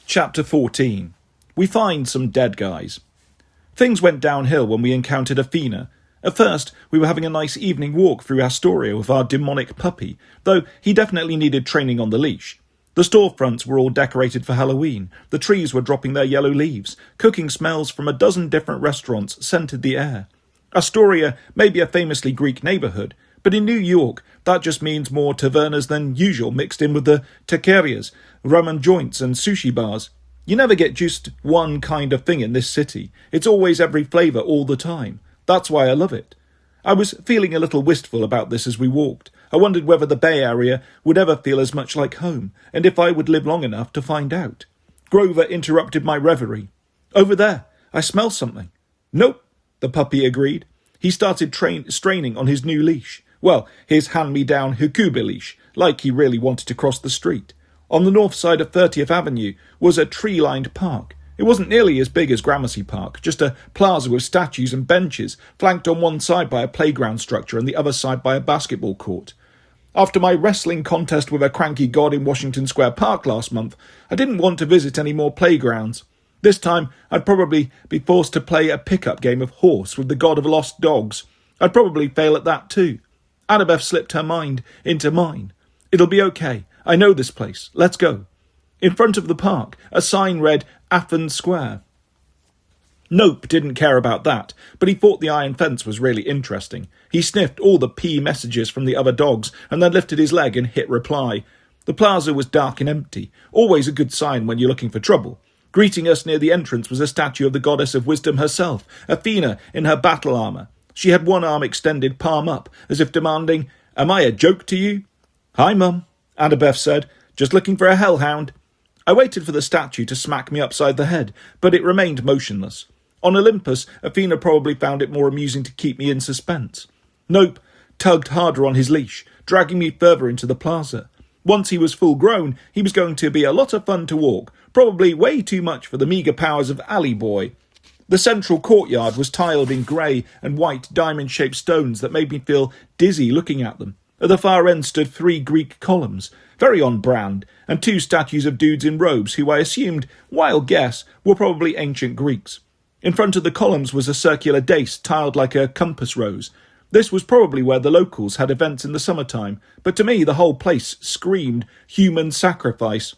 Chapter 14. We find some dead guys. Things went downhill when we encountered Athena. At first, we were having a nice evening walk through Astoria with our demonic puppy, though he definitely needed training on the leash. The storefronts were all decorated for Halloween, the trees were dropping their yellow leaves, cooking smells from a dozen different restaurants scented the air. Astoria may be a famously Greek neighbourhood, but in New York, that just means more tavernas than usual mixed in with the taquerias, ramen joints and sushi bars. You never get just one kind of thing in this city. It's always every flavour all the time. That's why I love it. I was feeling a little wistful about this as we walked. I wondered whether the Bay Area would ever feel as much like home, and if I would live long enough to find out. Grover interrupted my reverie. "Over there, I smell something." "Nope," the puppy agreed. He started straining on his new leash. Well, his hand-me-down Hakuba leash, like he really wanted to cross the street. On the north side of 30th Avenue was a tree-lined park. It wasn't nearly as big as Gramercy Park, just a plaza with statues and benches, flanked on one side by a playground structure and the other side by a basketball court. After my wrestling contest with a cranky god in Washington Square Park last month, I didn't want to visit any more playgrounds. This time, I'd probably be forced to play a pickup game of horse with the god of lost dogs. I'd probably fail at that too. Annabeth slipped her mind into mine. "It'll be okay. I know this place. Let's go." In front of the park, a sign read Athens Square. Nope didn't care about that, but he thought the iron fence was really interesting. He sniffed all the P messages from the other dogs and then lifted his leg and hit reply. The plaza was dark and empty, always a good sign when you're looking for trouble. Greeting us near the entrance was a statue of the goddess of wisdom herself, Athena in her battle armour. She had one arm extended palm up, as if demanding, "Am I a joke to you?" "Hi, Mum," Annabeth said. "Just looking for a hellhound." I waited for the statue to smack me upside the head, but it remained motionless. On Olympus, Athena probably found it more amusing to keep me in suspense. Nope tugged harder on his leash, dragging me further into the plaza. Once he was full grown, he was going to be a lot of fun to walk, probably way too much for the meagre powers of Alley Boy. The central courtyard was tiled in grey and white diamond-shaped stones that made me feel dizzy looking at them. At the far end stood 3 Greek columns, very on brand, and 2 statues of dudes in robes who I assumed, wild guess, were probably ancient Greeks. In front of the columns was a circular dais tiled like a compass rose. This was probably where the locals had events in the summertime, but to me the whole place screamed human sacrifice.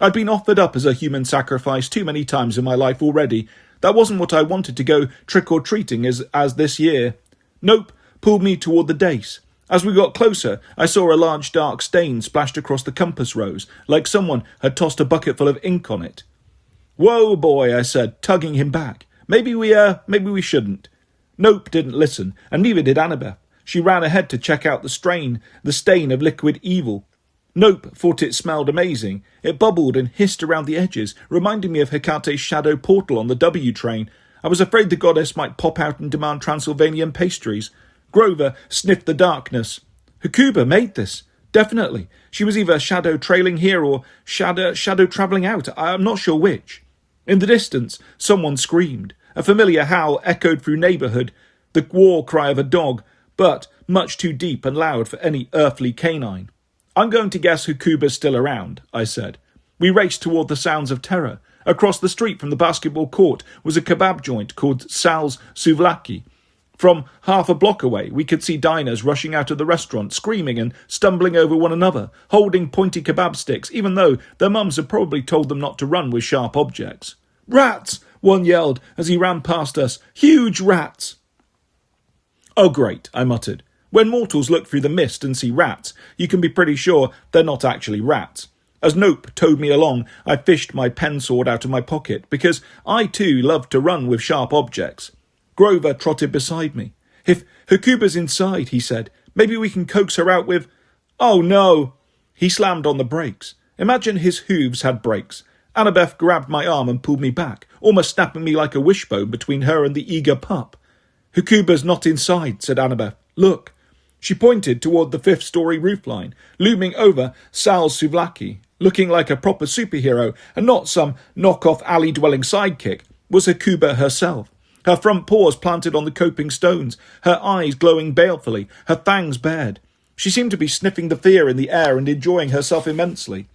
I'd been offered up as a human sacrifice too many times in my life already. That wasn't what I wanted to go trick-or-treating as this year. Nope pulled me toward the dais. As we got closer, I saw a large dark stain splashed across the compass rose, like someone had tossed a bucket full of ink on it. "Whoa, boy," I said, tugging him back. Maybe we shouldn't." Nope didn't listen, and neither did Annabeth. She ran ahead to check out the stain of liquid evil. Nope thought it smelled amazing. It bubbled and hissed around the edges, reminding me of Hecate's shadow portal on the W train. I was afraid the goddess might pop out and demand Transylvanian pastries. Grover sniffed the darkness. "Hakuba made this. Definitely. She was either shadow trailing here or shadow travelling out. I'm not sure which." In the distance, someone screamed. A familiar howl echoed through neighbourhood, the war cry of a dog, but much too deep and loud for any earthly canine. "I'm going to guess Hakuba's still around," I said. We raced toward the sounds of terror. Across the street from the basketball court was a kebab joint called Sal's Souvlaki. From half a block away, we could see diners rushing out of the restaurant, screaming and stumbling over one another, holding pointy kebab sticks, even though their mums had probably told them not to run with sharp objects. "Rats!" one yelled as he ran past us. "Huge rats!" "Oh, great," I muttered. When mortals look through the mist and see rats, you can be pretty sure they're not actually rats. As Nope towed me along, I fished my pen sword out of my pocket, because I too loved to run with sharp objects. Grover trotted beside me. "If Hakuba's inside," he said, "maybe we can coax her out with—" "Oh no!" He slammed on the brakes. Imagine his hooves had brakes. Annabeth grabbed my arm and pulled me back, almost snapping me like a wishbone between her and the eager pup. "Hakuba's not inside," said Annabeth. "Look." She pointed toward the 5th-story roofline, looming over Sal's Souvlaki. Looking like a proper superhero and not some knock-off alley-dwelling sidekick, was Hakuba herself. Her front paws planted on the coping stones, her eyes glowing balefully, her fangs bared. She seemed to be sniffing the fear in the air and enjoying herself immensely.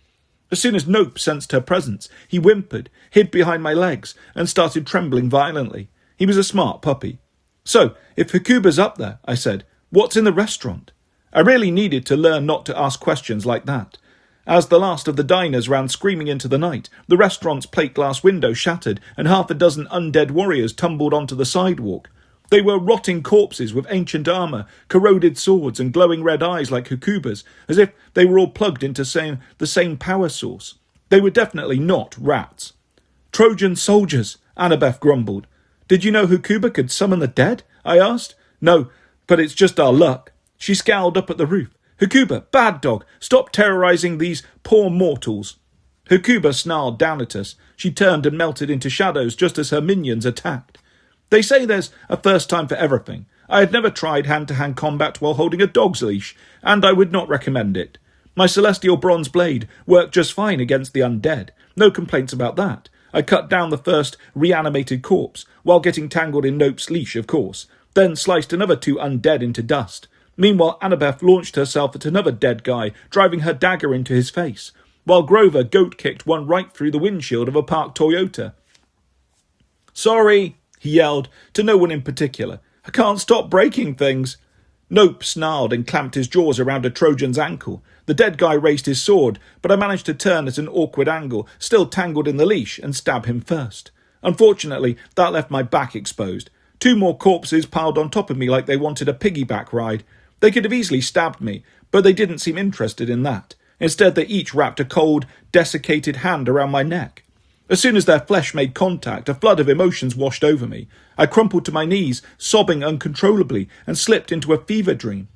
As soon as Nope sensed her presence, he whimpered, hid behind my legs, and started trembling violently. He was a smart puppy. "So, if Hakuba's up there," I said, "what's in the restaurant?" I really needed to learn not to ask questions like that. As the last of the diners ran screaming into the night, the restaurant's plate glass window shattered and half a dozen undead warriors tumbled onto the sidewalk. They were rotting corpses with ancient armour, corroded swords, and glowing red eyes like Hakuba's, as if they were all plugged into the same power source. They were definitely not rats. "Trojan soldiers," Annabeth grumbled. "Did you know Hakuba could summon the dead?" I asked. "No, but it's just our luck." She scowled up at the roof. "Hakuba, bad dog, stop terrorising these poor mortals." Hakuba snarled down at us. She turned and melted into shadows just as her minions attacked. They say there's a first time for everything. I had never tried hand-to-hand combat while holding a dog's leash, and I would not recommend it. My celestial bronze blade worked just fine against the undead. No complaints about that. I cut down the first reanimated corpse, while getting tangled in Nope's leash, of course, then sliced another 2 undead into dust. Meanwhile, Annabeth launched herself at another dead guy, driving her dagger into his face, while Grover goat-kicked one right through the windshield of a parked Toyota. "Sorry," he yelled, to no one in particular. "I can't stop breaking things." Nope snarled and clamped his jaws around a Trojan's ankle. The dead guy raised his sword, but I managed to turn at an awkward angle, still tangled in the leash, and stab him first. Unfortunately, that left my back exposed. 2 more corpses piled on top of me like they wanted a piggyback ride. They could have easily stabbed me, but they didn't seem interested in that. Instead, they each wrapped a cold, desiccated hand around my neck. As soon as their flesh made contact, a flood of emotions washed over me. I crumpled to my knees, sobbing uncontrollably, and slipped into a fever dream.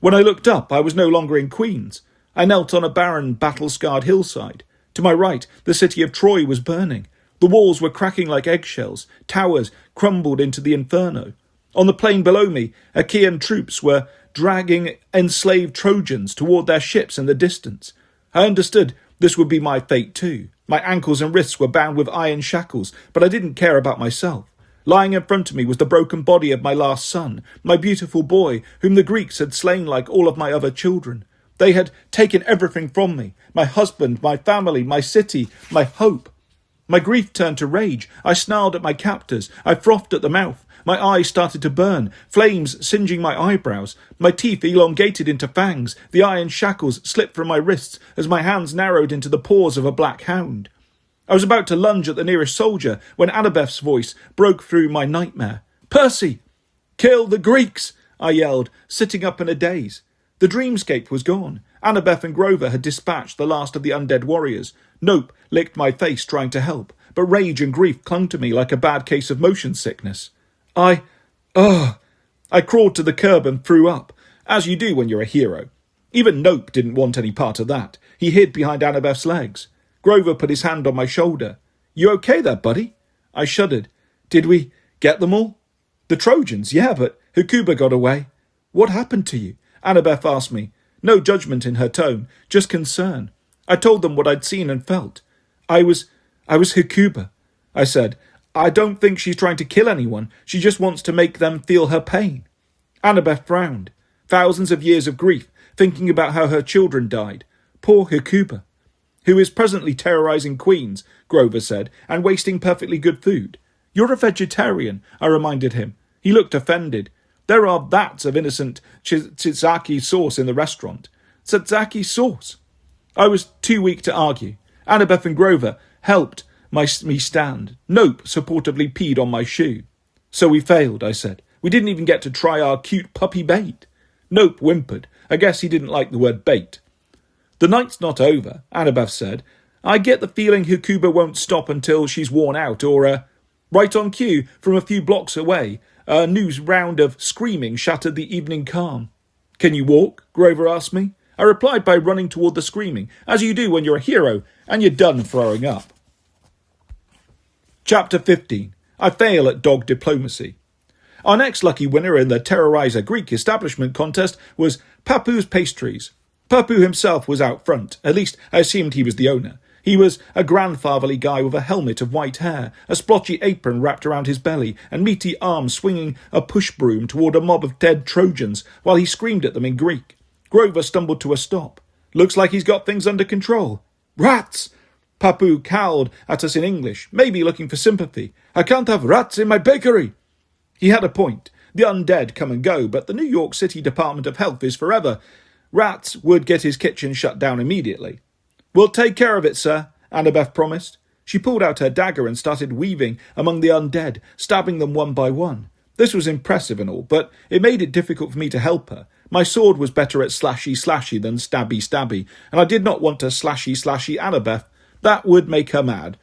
When I looked up, I was no longer in Queens. I knelt on a barren, battle-scarred hillside. To my right, the city of Troy was burning. The walls were cracking like eggshells. Towers crumbled into the inferno. On the plain below me, Achaean troops were dragging enslaved Trojans toward their ships in the distance. I understood this would be my fate too. My ankles and wrists were bound with iron shackles, but I didn't care about myself. Lying in front of me was the broken body of my last son, my beautiful boy, whom the Greeks had slain like all of my other children. They had taken everything from me, my husband, my family, my city, my hope. My grief turned to rage. I snarled at my captors. I frothed at the mouth. My eyes started to burn, flames singeing my eyebrows. My teeth elongated into fangs. The iron shackles slipped from my wrists as my hands narrowed into the paws of a black hound. I was about to lunge at the nearest soldier when Annabeth's voice broke through my nightmare. "Percy! Kill the Greeks!" I yelled, sitting up in a daze. The dreamscape was gone. Annabeth and Grover had dispatched the last of the undead warriors. Nope licked my face trying to help, but rage and grief clung to me like a bad case of motion sickness. I crawled to the curb and threw up, as you do when you're a hero. Even Nope didn't want any part of that. He hid behind Annabeth's legs. Grover put his hand on my shoulder. "You okay there, buddy?" I shuddered. "Did we get them all?" "The Trojans, yeah, but Hakuba got away." "What happened to you?" Annabeth asked me. No judgment in her tone, just concern. I told them what I'd seen and felt. I was Hakuba, I said. "I don't think she's trying to kill anyone. She just wants to make them feel her pain." Annabeth frowned. Thousands of years of grief, thinking about how her children died. Poor Hakuba. "Who is presently terrorising Queens," Grover said, "and wasting perfectly good food." "You're a vegetarian," I reminded him. He looked offended. "There are vats of innocent tzatziki sauce in the restaurant." "Tzatziki sauce?" I was too weak to argue. Annabeth and Grover helped me stand. Nope supportively peed on my shoe. "So we failed," I said. "We didn't even get to try our cute puppy bait." Nope whimpered. I guess he didn't like the word bait. "The night's not over," Annabeth said. "I get the feeling Hakuba won't stop until she's worn out or, Right on cue, from a few blocks away, a new round of screaming shattered the evening calm. "Can you walk?" Grover asked me. I replied by running toward the screaming, as you do when you're a hero and you're done throwing up. Chapter 15. I fail at dog diplomacy. Our next lucky winner in the Terrorizer Greek establishment contest was Papu's Pastries. Papu himself was out front, at least I assumed he was the owner. He was a grandfatherly guy with a helmet of white hair, a splotchy apron wrapped around his belly, and meaty arms swinging a push broom toward a mob of dead Trojans while he screamed at them in Greek. Grover stumbled to a stop. "Looks like he's got things under control." Rats! Papu cowled at us in English, maybe looking for sympathy. I can't have rats in my bakery. He had a point. The undead come and go, but the New York City Department of Health is forever. Rats would get his kitchen shut down immediately. We'll take care of it, sir, Annabeth promised. She pulled out her dagger and started weaving among the undead, stabbing them one by one. This was impressive and all, but it made it difficult for me to help her. My sword was better at slashy than stabby, and I did not want to slashy Annabeth. That would make her mad.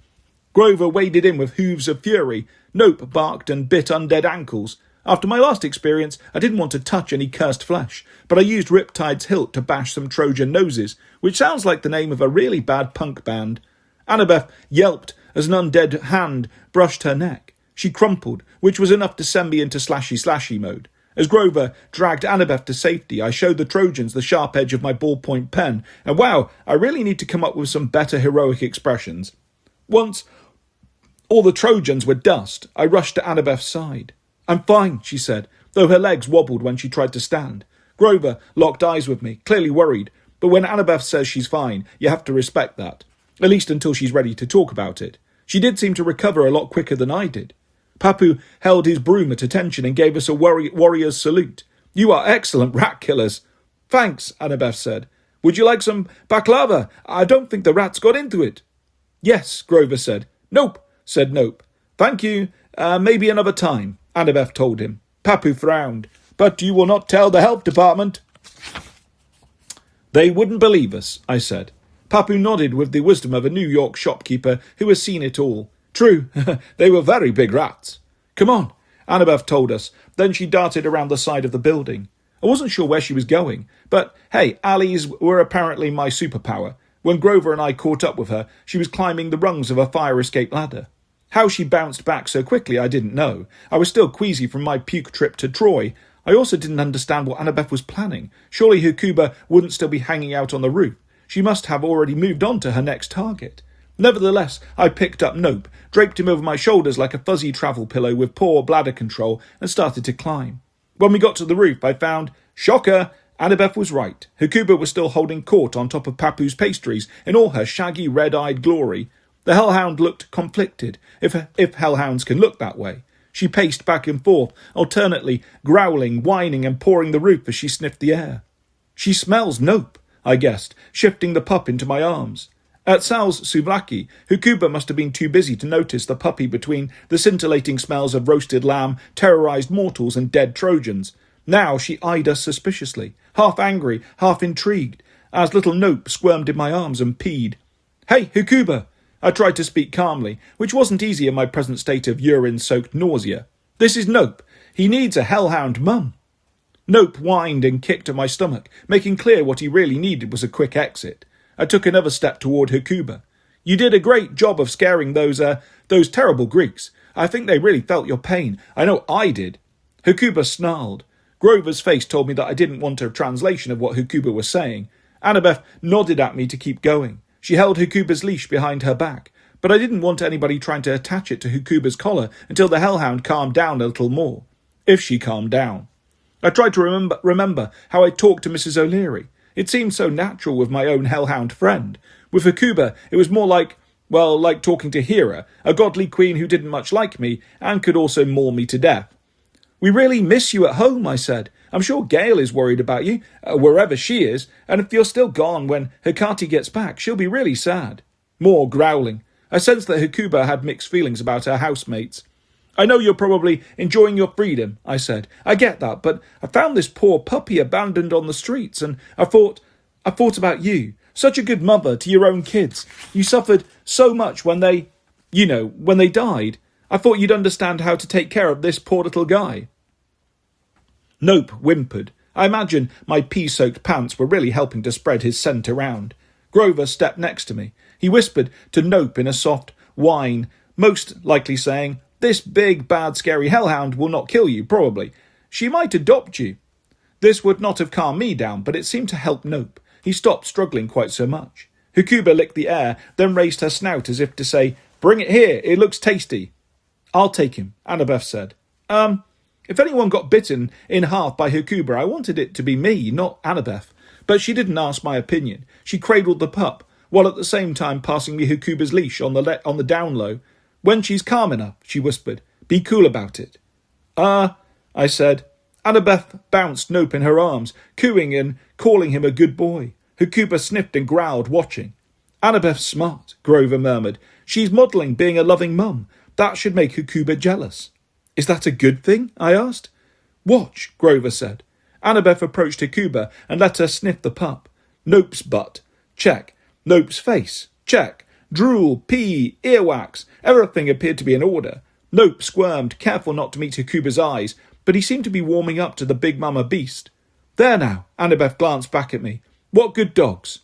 Grover waded in with hooves of fury. Nope barked and bit undead ankles. After my last experience, I didn't want to touch any cursed flesh, but I used Riptide's hilt to bash some Trojan noses, which sounds like the name of a really bad punk band. Annabeth yelped as an undead hand brushed her neck. She crumpled, which was enough to send me into slashy mode. As Grover dragged Annabeth to safety, I showed the Trojans the sharp edge of my ballpoint pen, and wow, I really need to come up with some better heroic expressions. Once all the Trojans were dust, I rushed to Annabeth's side. I'm fine, she said, though her legs wobbled when she tried to stand. Grover locked eyes with me, clearly worried, but when Annabeth says she's fine, you have to respect that, at least until she's ready to talk about it. She did seem to recover a lot quicker than I did. Papu held his broom at attention and gave us a warrior's salute. You are excellent rat killers. Thanks, Annabeth said. Would you like some baklava? I don't think the rats got into it. Yes, Grover said. Nope, said Nope. Thank you. Maybe another time, Annabeth told him. Papu frowned. But you will not tell the health department. They wouldn't believe us, I said. Papu nodded with the wisdom of a New York shopkeeper who has seen it all. True, they were very big rats. Come on, Annabeth told us. Then she darted around the side of the building. I wasn't sure where she was going, but hey, alleys were apparently my superpower. When Grover and I caught up with her, she was climbing the rungs of a fire escape ladder. How she bounced back so quickly I didn't know. I was still queasy from my puke trip to Troy. I also didn't understand what Annabeth was planning. Surely Hakuba wouldn't still be hanging out on the roof. She must have already moved on to her next target. Nevertheless, I picked up Nope, draped him over my shoulders like a fuzzy travel pillow with poor bladder control, and started to climb. When we got to the roof, I found, shocker, Annabeth was right. Hakuba was still holding court on top of Papu's pastries in all her shaggy red-eyed glory. The hellhound looked conflicted, if hellhounds can look that way. She paced back and forth, alternately growling, whining, and pawing the roof as she sniffed the air. She smells Nope, I guessed, shifting the pup into my arms. At Sal's souvlaki, Hakuba must have been too busy to notice the puppy between the scintillating smells of roasted lamb, terrorized mortals, and dead Trojans. Now she eyed us suspiciously, half angry, half intrigued, as little Nope squirmed in my arms and peed. Hey, Hakuba! I tried to speak calmly, which wasn't easy in my present state of urine-soaked nausea. This is Nope. He needs a hellhound mum. Nope whined and kicked at my stomach, making clear what he really needed was a quick exit. I took another step toward Hakuba. You did a great job of scaring those terrible Greeks. I think they really felt your pain. I know I did. Hakuba snarled. Grover's face told me that I didn't want a translation of what Hakuba was saying. Annabeth nodded at me to keep going. She held Hakuba's leash behind her back, but I didn't want anybody trying to attach it to Hakuba's collar until the hellhound calmed down a little more. If she calmed down. I tried to remember how I talked to Mrs. O'Leary. It seemed so natural with my own hellhound friend. With Hakuba, it was more like talking to Hera, a godly queen who didn't much like me and could also maul me to death. We really miss you at home, I said. I'm sure Gail is worried about you, wherever she is, and if you're still gone when Hecate gets back, she'll be really sad. More growling. I sensed that Hakuba had mixed feelings about her housemates. I know you're probably enjoying your freedom, I said. I get that, but I found this poor puppy abandoned on the streets, and I thought about you. Such a good mother to your own kids. You suffered so much when they died. I thought you'd understand how to take care of this poor little guy. Nope whimpered. I imagine my pea-soaked pants were really helping to spread his scent around. Grover stepped next to me. He whispered to Nope in a soft whine, most likely saying, This big, bad, scary hellhound will not kill you, probably. She might adopt you. This would not have calmed me down, but it seemed to help Nope. He stopped struggling quite so much. Hakuba licked the air, then raised her snout as if to say, Bring it here, it looks tasty. I'll take him, Annabeth said. If anyone got bitten in half by Hakuba, I wanted it to be me, not Annabeth. But she didn't ask my opinion. She cradled the pup, while at the same time passing me Hakuba's leash on the down low. "When she's calm enough," she whispered. "Be cool about it." I said. Annabeth bounced Nope in her arms, cooing and calling him a good boy. Hakuba sniffed and growled, watching. "Annabeth's smart," Grover murmured. "She's modelling being a loving mum. That should make Hakuba jealous." "Is that a good thing?" I asked. "Watch," Grover said. Annabeth approached Hakuba and let her sniff the pup. Nope's butt. Check. Nope's face. Check. Drool, pee, earwax. Everything appeared to be in order. Nope squirmed, careful not to meet Hakuba's eyes, but he seemed to be warming up to the big mama beast. "There now," Annabeth glanced back at me. "What good dogs."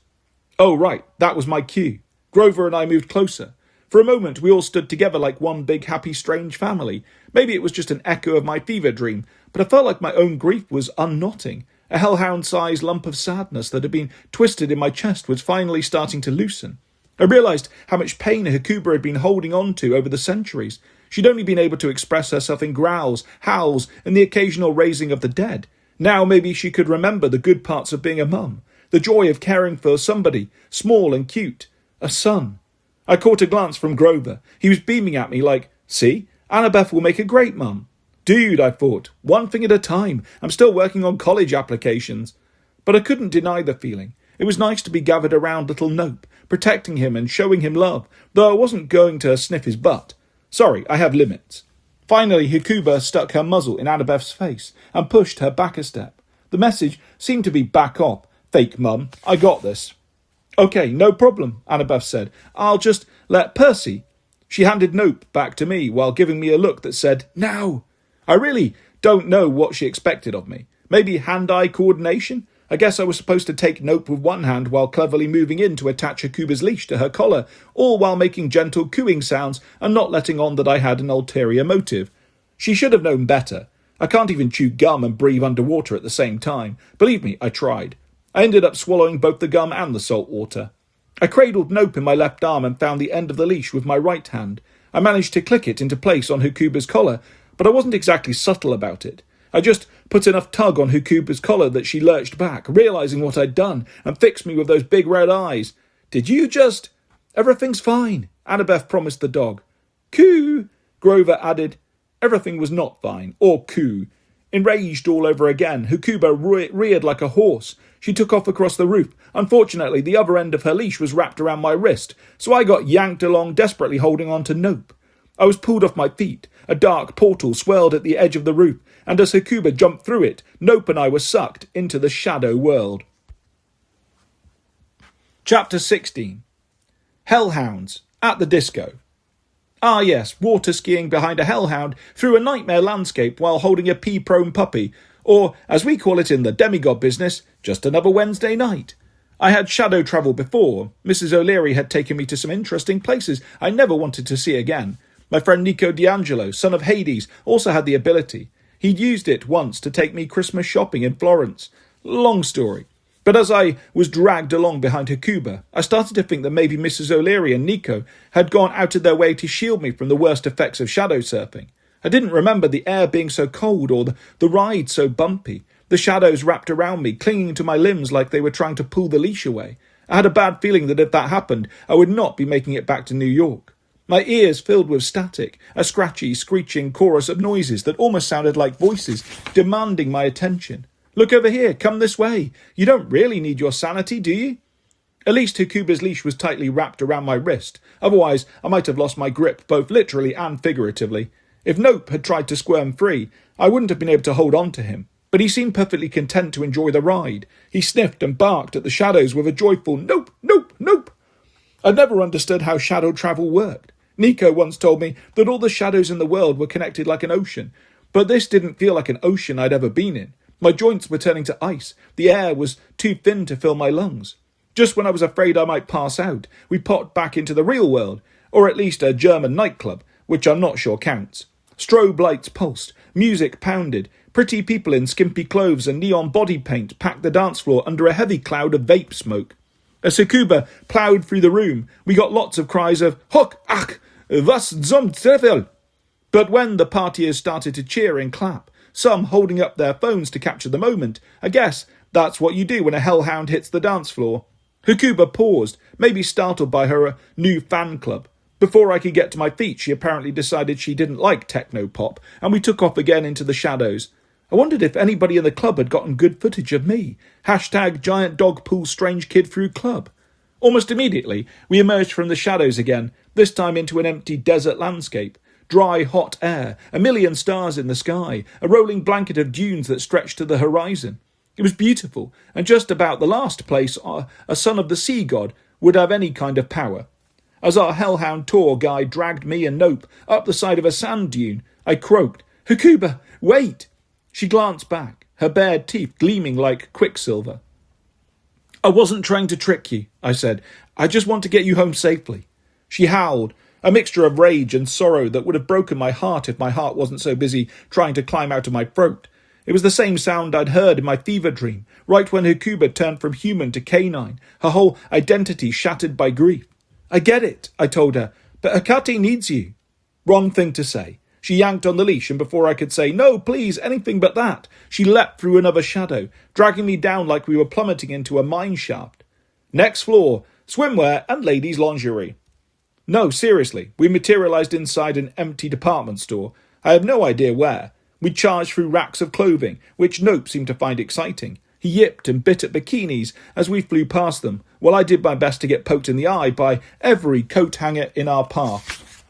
Oh, right, that was my cue. Grover and I moved closer. For a moment, we all stood together like one big, happy, strange family. Maybe it was just an echo of my fever dream, but I felt like my own grief was unknotting. A hellhound-sized lump of sadness that had been twisted in my chest was finally starting to loosen. I realised how much pain Hakuba had been holding on to over the centuries. She'd only been able to express herself in growls, howls, and the occasional raising of the dead. Now maybe she could remember the good parts of being a mum, the joy of caring for somebody, small and cute, a son. I caught a glance from Grover. He was beaming at me like, "See, Annabeth will make a great mum." Dude, I thought, one thing at a time. I'm still working on college applications. But I couldn't deny the feeling. It was nice to be gathered around little Nope, protecting him and showing him love, though I wasn't going to sniff his butt. Sorry, I have limits. Finally, Hakuba stuck her muzzle in Annabeth's face and pushed her back a step. The message seemed to be back off. "Fake mum, I got this." "Okay, no problem," Annabeth said. "I'll just let Percy." She handed Nope back to me while giving me a look that said, "Now." I really don't know what she expected of me. Maybe hand-eye coordination? I guess I was supposed to take Nope with one hand while cleverly moving in to attach Hakuba's leash to her collar, all while making gentle cooing sounds and not letting on that I had an ulterior motive. She should have known better. I can't even chew gum and breathe underwater at the same time. Believe me, I tried. I ended up swallowing both the gum and the salt water. I cradled Nope in my left arm and found the end of the leash with my right hand. I managed to click it into place on Hakuba's collar, but I wasn't exactly subtle about it. I just put enough tug on Hakuba's collar that she lurched back, realising what I'd done, and fixed me with those big red eyes. "Did you just—" "Everything's fine," Annabeth promised the dog. "Coo," Grover added. Everything was not fine, or coo. Enraged all over again, Hakuba reared like a horse. She took off across the roof. Unfortunately, the other end of her leash was wrapped around my wrist, so I got yanked along, desperately holding on to Nope. I was pulled off my feet. A dark portal swirled at the edge of the roof, and as Hakuba jumped through it, Nope and I were sucked into the shadow world. Chapter 16. Hellhounds at the disco. Ah yes, water skiing behind a hellhound through a nightmare landscape while holding a pee-prone puppy, or, as we call it in the demigod business, just another Wednesday night. I had shadow travel before. Mrs. O'Leary had taken me to some interesting places I never wanted to see again. My friend Nico D'Angelo, son of Hades, also had the ability. He'd used it once to take me Christmas shopping in Florence. Long story. But as I was dragged along behind Hakuba, I started to think that maybe Mrs. O'Leary and Nico had gone out of their way to shield me from the worst effects of shadow surfing. I didn't remember the air being so cold or the ride so bumpy. The shadows wrapped around me, clinging to my limbs like they were trying to pull the leash away. I had a bad feeling that if that happened, I would not be making it back to New York. My ears filled with static, a scratchy, screeching chorus of noises that almost sounded like voices demanding my attention. "Look over here, come this way. You don't really need your sanity, do you?" At least Hakuba's leash was tightly wrapped around my wrist. Otherwise, I might have lost my grip, both literally and figuratively. If Nope had tried to squirm free, I wouldn't have been able to hold on to him. But he seemed perfectly content to enjoy the ride. He sniffed and barked at the shadows with a joyful "Nope, nope, nope." I'd never understood how shadow travel worked. Nico once told me that all the shadows in the world were connected like an ocean, but this didn't feel like an ocean I'd ever been in. My joints were turning to ice. The air was too thin to fill my lungs. Just when I was afraid I might pass out, we popped back into the real world, or at least a German nightclub, which I'm not sure counts. Strobe lights pulsed, music pounded, pretty people in skimpy clothes and neon body paint packed the dance floor under a heavy cloud of vape smoke. As Hakuba ploughed through the room, we got lots of cries of "Hock, ach, was zum Teufel!" But when the partiers started to cheer and clap, some holding up their phones to capture the moment, I guess that's what you do when a hellhound hits the dance floor. Hakuba paused, maybe startled by her new fan club. Before I could get to my feet, she apparently decided she didn't like techno-pop, and we took off again into the shadows. I wondered if anybody in the club had gotten good footage of me. Hashtag giant dog pulls strange kid through club. Almost immediately, we emerged from the shadows again, this time into an empty desert landscape. Dry, hot air, a million stars in the sky, a rolling blanket of dunes that stretched to the horizon. It was beautiful, and just about the last place a son of the sea god would have any kind of power. As our hellhound tour guide dragged me and Nope up the side of a sand dune, I croaked, "Hakuba, wait!" She glanced back, her bared teeth gleaming like quicksilver. "I wasn't trying to trick you," I said. "I just want to get you home safely." She howled, a mixture of rage and sorrow that would have broken my heart if my heart wasn't so busy trying to climb out of my throat. It was the same sound I'd heard in my fever dream, right when Hakuba turned from human to canine, her whole identity shattered by grief. "I get it," I told her, "but Hecate needs you." Wrong thing to say. She yanked on the leash, and before I could say, "No, please, anything but that," she leapt through another shadow, dragging me down like we were plummeting into a mine shaft. Next floor, swimwear and ladies' lingerie. No, seriously, we materialised inside an empty department store. I have no idea where. We charged through racks of clothing, which Nope seemed to find exciting. He yipped and bit at bikinis as we flew past them, while I did my best to get poked in the eye by every coat hanger in our path.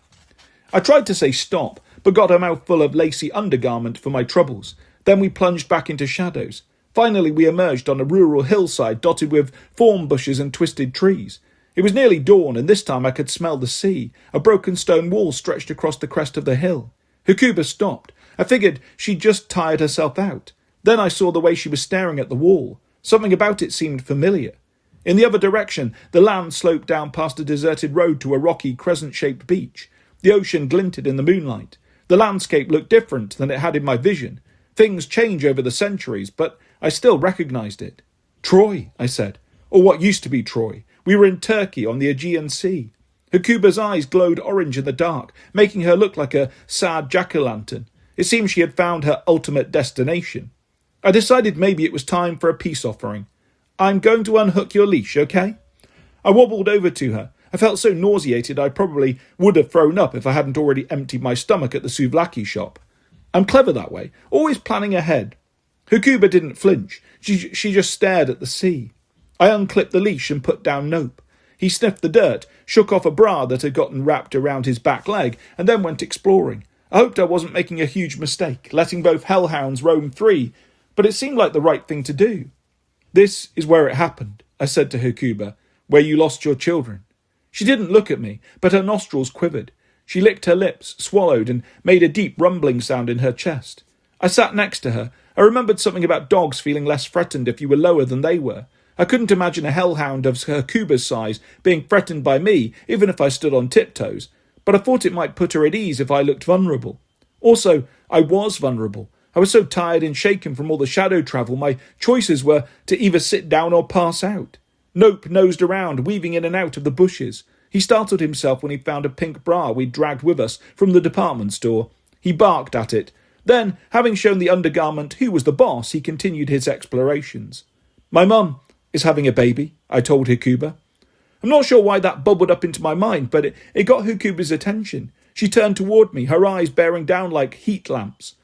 I tried to say stop, but got a mouthful of lacy undergarment for my troubles. Then we plunged back into shadows. Finally we emerged on a rural hillside dotted with thorn bushes and twisted trees. It was nearly dawn, and this time I could smell the sea. A broken stone wall stretched across the crest of the hill. Hakuba stopped. I figured she'd just tired herself out. Then I saw the way she was staring at the wall. Something about it seemed familiar. In the other direction, the land sloped down past a deserted road to a rocky, crescent-shaped beach. The ocean glinted in the moonlight. The landscape looked different than it had in my vision. Things change over the centuries, but I still recognised it. "Troy," I said, or what used to be Troy. We were in Turkey on the Aegean Sea. Hakuba's eyes glowed orange in the dark, making her look like a sad jack-o'-lantern. It seemed she had found her ultimate destination. I decided maybe it was time for a peace offering. "I'm going to unhook your leash, okay?" I wobbled over to her. I felt so nauseated I probably would have thrown up if I hadn't already emptied my stomach at the souvlaki shop. I'm clever that way, always planning ahead. Hakuba didn't flinch. She just stared at the sea. I unclipped the leash and put down Nope. He sniffed the dirt, shook off a bra that had gotten wrapped around his back leg, and then went exploring. I hoped I wasn't making a huge mistake, letting both hellhounds roam free, but it seemed like the right thing to do. "This is where it happened," I said to Hakuba, "where you lost your children." She didn't look at me, but her nostrils quivered. She licked her lips, swallowed, and made a deep rumbling sound in her chest. I sat next to her. I remembered something about dogs feeling less threatened if you were lower than they were. I couldn't imagine a hellhound of Hakuba's size being threatened by me, even if I stood on tiptoes, but I thought it might put her at ease if I looked vulnerable. Also, I was vulnerable. I was so tired and shaken from all the shadow travel, my choices were to either sit down or pass out. Nope nosed around, weaving in and out of the bushes. He startled himself when he found a pink bra we'd dragged with us from the department store. He barked at it. Then, having shown the undergarment who was the boss, he continued his explorations. "My mum is having a baby," I told Hakuba. I'm not sure why that bubbled up into my mind, but it got Hakuba's attention. She turned toward me, her eyes bearing down like heat lamps.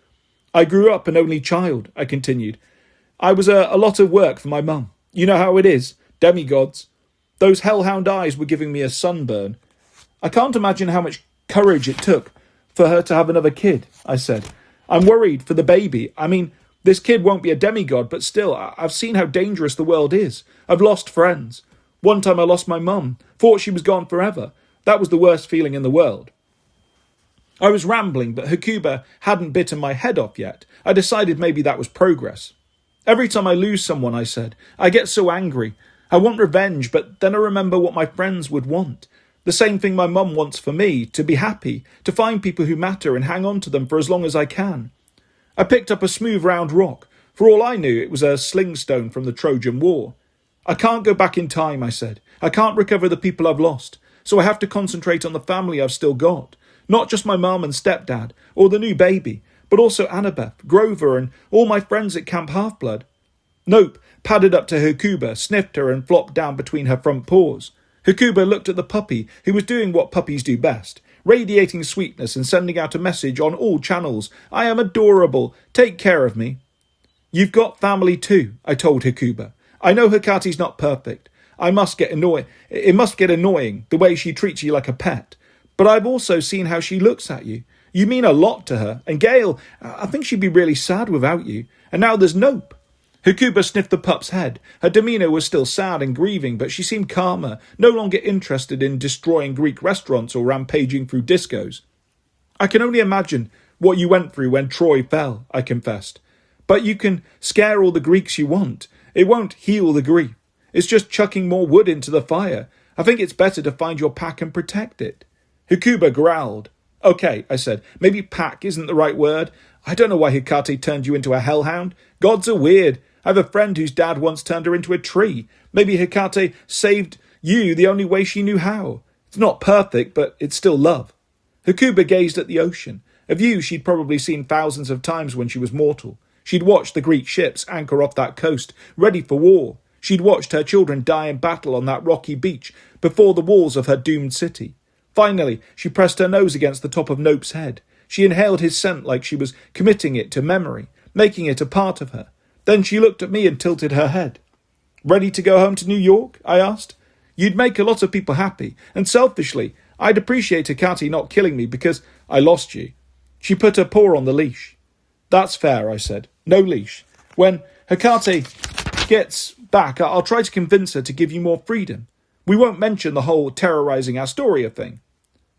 "I grew up an only child," I continued. "I was a lot of work for my mum. You know how it is. Demigods. Those hellhound eyes were giving me a sunburn. I can't imagine how much courage it took for her to have another kid," I said. "I'm worried for the baby. I mean, this kid won't be a demigod, but still, I've seen how dangerous the world is. I've lost friends. One time I lost my mum, thought she was gone forever. That was the worst feeling in the world." I was rambling, but Hakuba hadn't bitten my head off yet. I decided maybe that was progress. "Every time I lose someone," I said, "I get so angry. I want revenge, but then I remember what my friends would want. The same thing my mum wants for me, to be happy, to find people who matter and hang on to them for as long as I can." I picked up a smooth round rock. For all I knew, it was a sling stone from the Trojan War. "I can't go back in time," I said. "I can't recover the people I've lost, so I have to concentrate on the family I've still got. Not just my mum and stepdad, or the new baby, but also Annabeth, Grover, and all my friends at Camp Half-Blood." Nope padded up to Hakuba, sniffed her and flopped down between her front paws. Hakuba looked at the puppy, who was doing what puppies do best, radiating sweetness and sending out a message on all channels. I am adorable. Take care of me. You've got family too, I told Hakuba. I know Hekate's not perfect. It must get annoying the way she treats you like a pet. But I've also seen how she looks at you. You mean a lot to her. And Gale, I think she'd be really sad without you. And now there's Nope. Hakuba sniffed the pup's head. Her demeanour was still sad and grieving, but she seemed calmer, no longer interested in destroying Greek restaurants or rampaging through discos. I can only imagine what you went through when Troy fell, I confessed. But you can scare all the Greeks you want. It won't heal the grief. It's just chucking more wood into the fire. I think it's better to find your pack and protect it. Hakuba growled. Okay, I said, maybe pack isn't the right word. I don't know why Hekate turned you into a hellhound. Gods are weird. I have a friend whose dad once turned her into a tree. Maybe Hekate saved you the only way she knew how. It's not perfect, but it's still love. Hakuba gazed at the ocean, a view she'd probably seen thousands of times when she was mortal. She'd watched the Greek ships anchor off that coast, ready for war. She'd watched her children die in battle on that rocky beach before the walls of her doomed city. Finally, she pressed her nose against the top of Nope's head. She inhaled his scent like she was committing it to memory, making it a part of her. Then she looked at me and tilted her head. Ready to go home to New York? I asked. You'd make a lot of people happy, and selfishly, I'd appreciate Hekate not killing me because I lost you. She put her paw on the leash. That's fair, I said. No leash. When Hekate gets back, I'll try to convince her to give you more freedom. We won't mention the whole terrorising Astoria thing.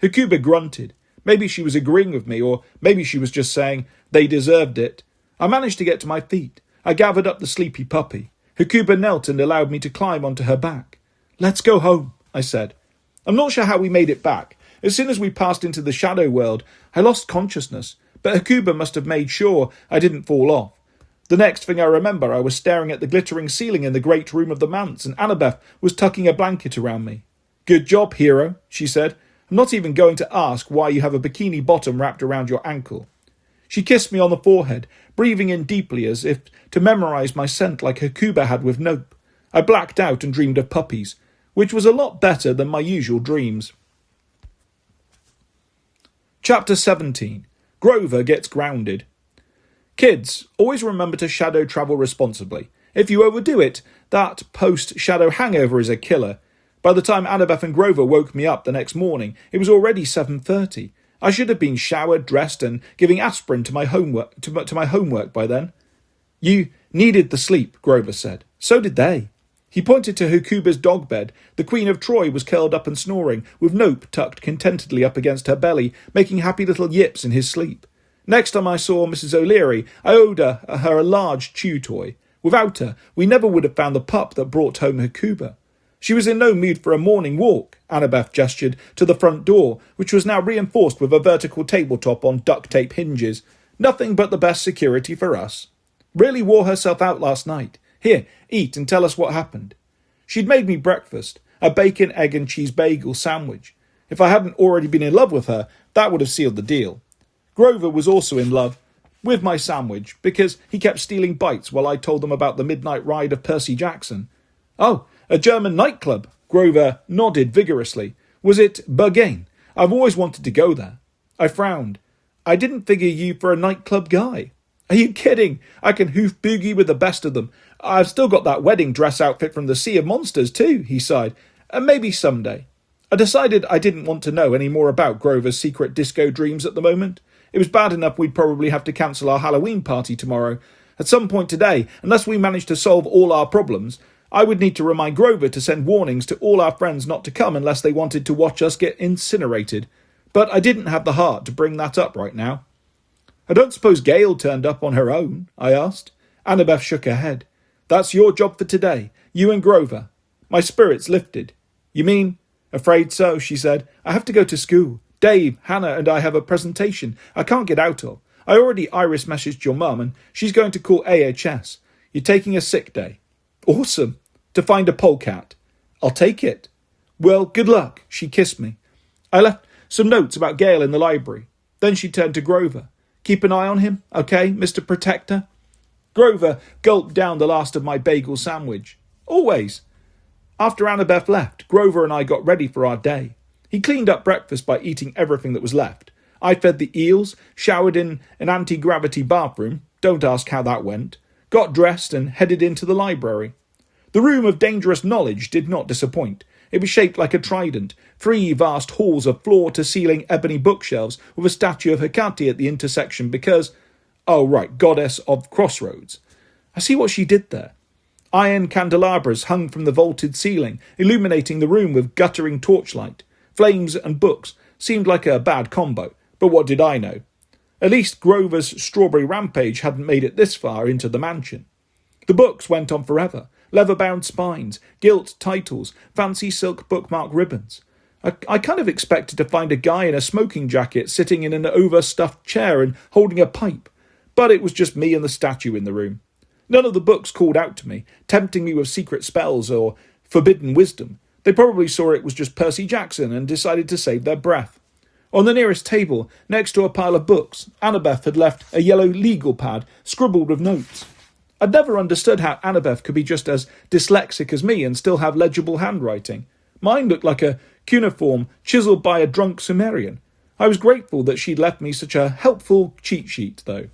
Hakuba grunted. Maybe she was agreeing with me, or maybe she was just saying they deserved it. I managed to get to my feet. I gathered up the sleepy puppy. Hakuba knelt and allowed me to climb onto her back. Let's go home, I said. I'm not sure how we made it back. As soon as we passed into the shadow world, I lost consciousness, but Hakuba must have made sure I didn't fall off. The next thing I remember, I was staring at the glittering ceiling in the great room of the manse, and Annabeth was tucking a blanket around me. Good job, hero, she said. I'm not even going to ask why you have a bikini bottom wrapped around your ankle. She kissed me on the forehead, breathing in deeply as if to memorize my scent like Hakuba had with Nope. I blacked out and dreamed of puppies, which was a lot better than my usual dreams. Chapter 17. Grover Gets Grounded. Kids, always remember to shadow travel responsibly. If you overdo it, that post-shadow hangover is a killer. By the time Annabeth and Grover woke me up the next morning, it was already 7:30. I should have been showered, dressed, and giving aspirin to my homework by then. You needed the sleep, Grover said. So did they. He pointed to Hakuba's dog bed. The Queen of Troy was curled up and snoring, with Nope tucked contentedly up against her belly, making happy little yips in his sleep. Next time I saw Mrs. O'Leary, I owed her a large chew toy. Without her, we never would have found the pup that brought home Hakuba. She was in no mood for a morning walk. Annabeth gestured to the front door, which was now reinforced with a vertical tabletop on duct tape hinges. Nothing but the best security for us. Really wore herself out last night. Here, eat and tell us what happened. She'd made me breakfast, a bacon, egg and cheese bagel sandwich. If I hadn't already been in love with her, that would have sealed the deal. Grover was also in love with my sandwich because he kept stealing bites while I told them about the midnight ride of Percy Jackson. Oh, a German nightclub. Grover nodded vigorously. Was it Berghain? I've always wanted to go there. I frowned. I didn't figure you for a nightclub guy. Are you kidding? I can hoof boogie with the best of them. I've still got that wedding dress outfit from the Sea of Monsters too, he sighed. And maybe someday. I decided I didn't want to know any more about Grover's secret disco dreams at the moment. It was bad enough we'd probably have to cancel our Halloween party tomorrow. At some point today, unless we managed to solve all our problems, I would need to remind Grover to send warnings to all our friends not to come unless they wanted to watch us get incinerated. But I didn't have the heart to bring that up right now. I don't suppose Gale turned up on her own, I asked. Annabeth shook her head. That's your job for today, you and Grover. My spirits lifted. You mean? Afraid so, she said. I have to go to school. Dave, Hannah and I have a presentation I can't get out of. I already iris messaged your mum and she's going to call AHS. You're taking a sick day. Awesome. To find a polecat. I'll take it. Well, good luck. She kissed me. I left some notes about Gale in the library. Then she turned to Grover. Keep an eye on him, okay, Mr. Protector? Grover gulped down the last of my bagel sandwich. Always. After Annabeth left, Grover and I got ready for our day. He cleaned up breakfast by eating everything that was left. I fed the eels, showered in an anti-gravity bathroom, don't ask how that went, got dressed and headed into the library. The room of dangerous knowledge did not disappoint. It was shaped like a trident, 3 vast halls of floor-to-ceiling ebony bookshelves with a statue of Hecate at the intersection because, oh right, goddess of crossroads. I see what she did there. Iron candelabras hung from the vaulted ceiling, illuminating the room with guttering torchlight. Flames and books seemed like a bad combo, but what did I know? At least Grover's strawberry rampage hadn't made it this far into the mansion. The books went on forever. Leather-bound spines, gilt titles, fancy silk bookmark ribbons. I kind of expected to find a guy in a smoking jacket sitting in an overstuffed chair and holding a pipe, but it was just me and the statue in the room. None of the books called out to me, tempting me with secret spells or forbidden wisdom. They probably saw it was just Percy Jackson and decided to save their breath. On the nearest table, next to a pile of books, Annabeth had left a yellow legal pad scribbled with notes. I'd never understood how Annabeth could be just as dyslexic as me and still have legible handwriting. Mine looked like a cuneiform chiselled by a drunk Sumerian. I was grateful that she'd left me such a helpful cheat sheet, though.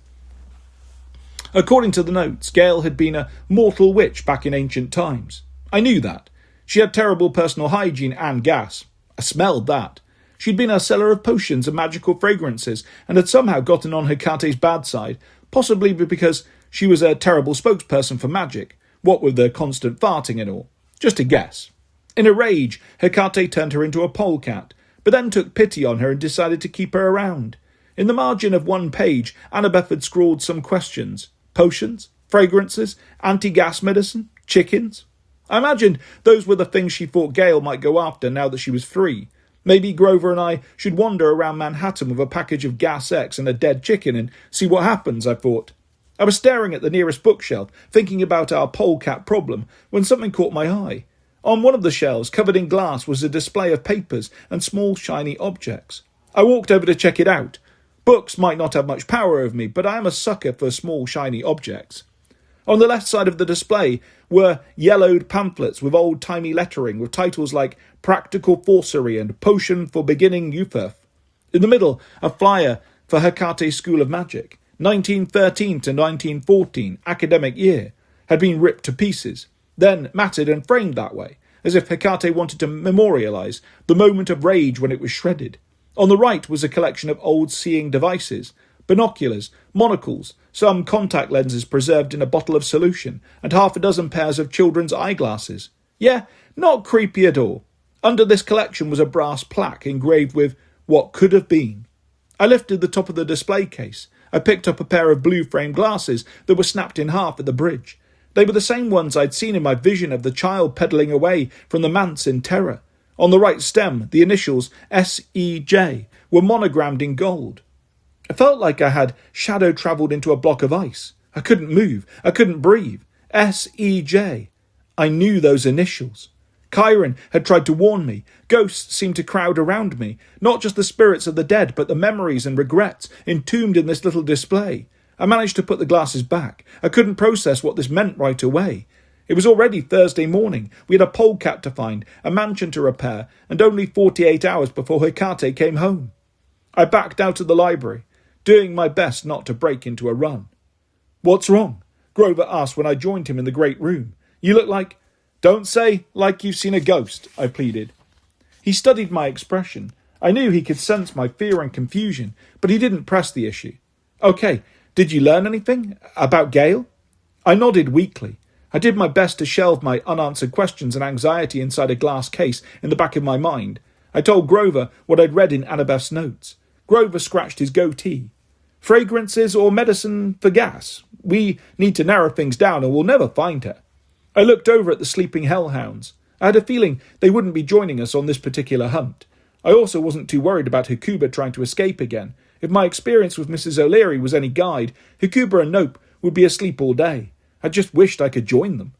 According to the notes, Gale had been a mortal witch back in ancient times. I knew that. She had terrible personal hygiene and gas. I smelled that. She'd been a seller of potions and magical fragrances and had somehow gotten on Hecate's bad side, possibly because she was a terrible spokesperson for magic, what with the constant farting and all. Just a guess. In a rage, Hecate turned her into a polecat, but then took pity on her and decided to keep her around. In the margin of one page, Annabeth had scrawled some questions. Potions? Fragrances? Anti-gas medicine? Chickens? I imagined those were the things she thought Gale might go after now that she was free. Maybe Grover and I should wander around Manhattan with a package of Gas X and a dead chicken and see what happens, I thought. I was staring at the nearest bookshelf, thinking about our polecat problem, when something caught my eye. On one of the shelves, covered in glass, was a display of papers and small shiny objects. I walked over to check it out. Books might not have much power over me, but I am a sucker for small shiny objects. On the left side of the display were yellowed pamphlets with old-timey lettering with titles like Practical Forcery and Potion for Beginning Youth. In the middle, a flyer for Hecate's School of Magic, 1913 to 1914 academic year, had been ripped to pieces, then matted and framed that way, as if Hecate wanted to memorialise the moment of rage when it was shredded. On the right was a collection of old seeing devices, binoculars, monocles, some contact lenses preserved in a bottle of solution, and 6 pairs of children's eyeglasses. Yeah, not creepy at all. Under this collection was a brass plaque engraved with "What Could Have Been." I lifted the top of the display case. I picked up a pair of blue frame glasses that were snapped in half at the bridge. They were the same ones I'd seen in my vision of the child pedalling away from the manse in terror. On the right stem, the initials S.E.J. were monogrammed in gold. I felt like I had shadow-travelled into a block of ice. I couldn't move. I couldn't breathe. S.E.J. I knew those initials. Chiron had tried to warn me. Ghosts seemed to crowd around me. Not just the spirits of the dead, but the memories and regrets entombed in this little display. I managed to put the glasses back. I couldn't process what this meant right away. It was already Thursday morning. We had a polecat to find, a mansion to repair, and only 48 hours before Hecate came home. I backed out of the library, doing my best not to break into a run. "What's wrong?" Grover asked when I joined him in the great room. "You look like—" "Don't say like you've seen a ghost," I pleaded. He studied my expression. I knew he could sense my fear and confusion, but he didn't press the issue. "Okay, did you learn anything? About Gale?" I nodded weakly. I did my best to shelve my unanswered questions and anxiety inside a glass case in the back of my mind. I told Grover what I'd read in Annabeth's notes. Grover scratched his goatee. "Fragrances or medicine for gas? We need to narrow things down or we'll never find her." I looked over at the sleeping hellhounds. I had a feeling they wouldn't be joining us on this particular hunt. I also wasn't too worried about Hecuba trying to escape again. If my experience with Mrs. O'Leary was any guide, Hecuba and Nope would be asleep all day. I just wished I could join them.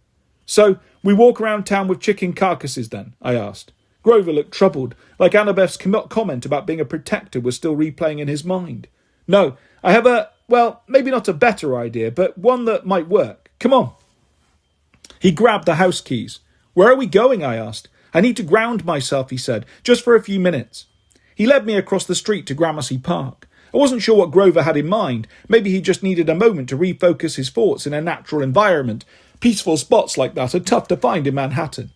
"So, we walk around town with chicken carcasses then?" I asked. Grover looked troubled, like Annabeth's comment about being a protector was still replaying in his mind. "No, I have well, maybe not a better idea, but one that might work. Come on. He grabbed the house keys. Where are we going? I asked. I need to ground myself, he said, just for a few minutes. He led me across the street to Gramercy Park. I wasn't sure what Grover had in mind. Maybe he just needed a moment to refocus his thoughts in a natural environment. Peaceful spots like that are tough to find in Manhattan.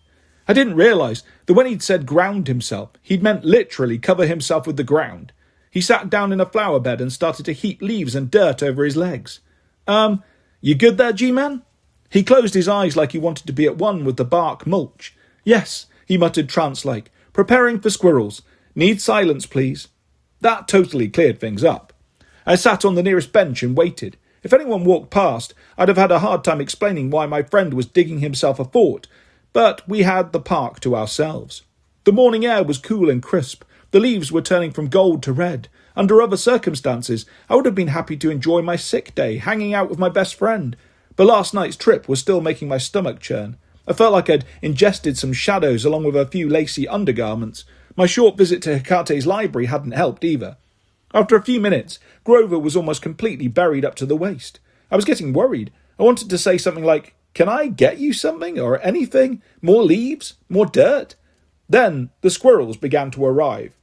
I didn't realise that when he'd said ground himself, he'd meant literally cover himself with the ground. He sat down in a flower bed and started to heap leaves and dirt over his legs. You good there, G-Man? He closed his eyes like he wanted to be at one with the bark mulch. Yes, he muttered trance-like, preparing for squirrels. Need silence, please. That totally cleared things up. I sat on the nearest bench and waited. If anyone walked past, I'd have had a hard time explaining why my friend was digging himself a fort, but we had the park to ourselves. The morning air was cool and crisp. The leaves were turning from gold to red. Under other circumstances, I would have been happy to enjoy my sick day, hanging out with my best friend. But last night's trip was still making my stomach churn. I felt like I'd ingested some shadows along with a few lacy undergarments. My short visit to Hecate's library hadn't helped either. After a few minutes, Grover was almost completely buried up to the waist. I was getting worried. I wanted to say something like, "Can I get you something or anything? More leaves? More dirt?" Then the squirrels began to arrive.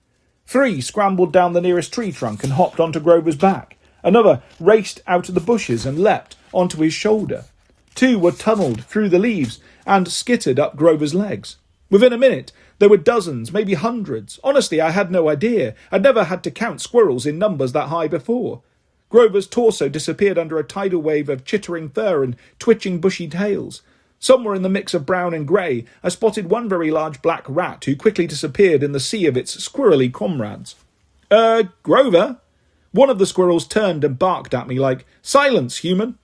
3 scrambled down the nearest tree trunk and hopped onto Grover's back. Another raced out of the bushes and leapt onto his shoulder. 2 were tunnelled through the leaves and skittered up Grover's legs. Within a minute, there were dozens, maybe hundreds. Honestly, I had no idea. I'd never had to count squirrels in numbers that high before. Grover's torso disappeared under a tidal wave of chittering fur and twitching bushy tails. Somewhere in the mix of brown and grey, I spotted one very large black rat who quickly disappeared in the sea of its squirrely comrades. Grover?" One of the squirrels turned and barked at me like, "Silence, human!"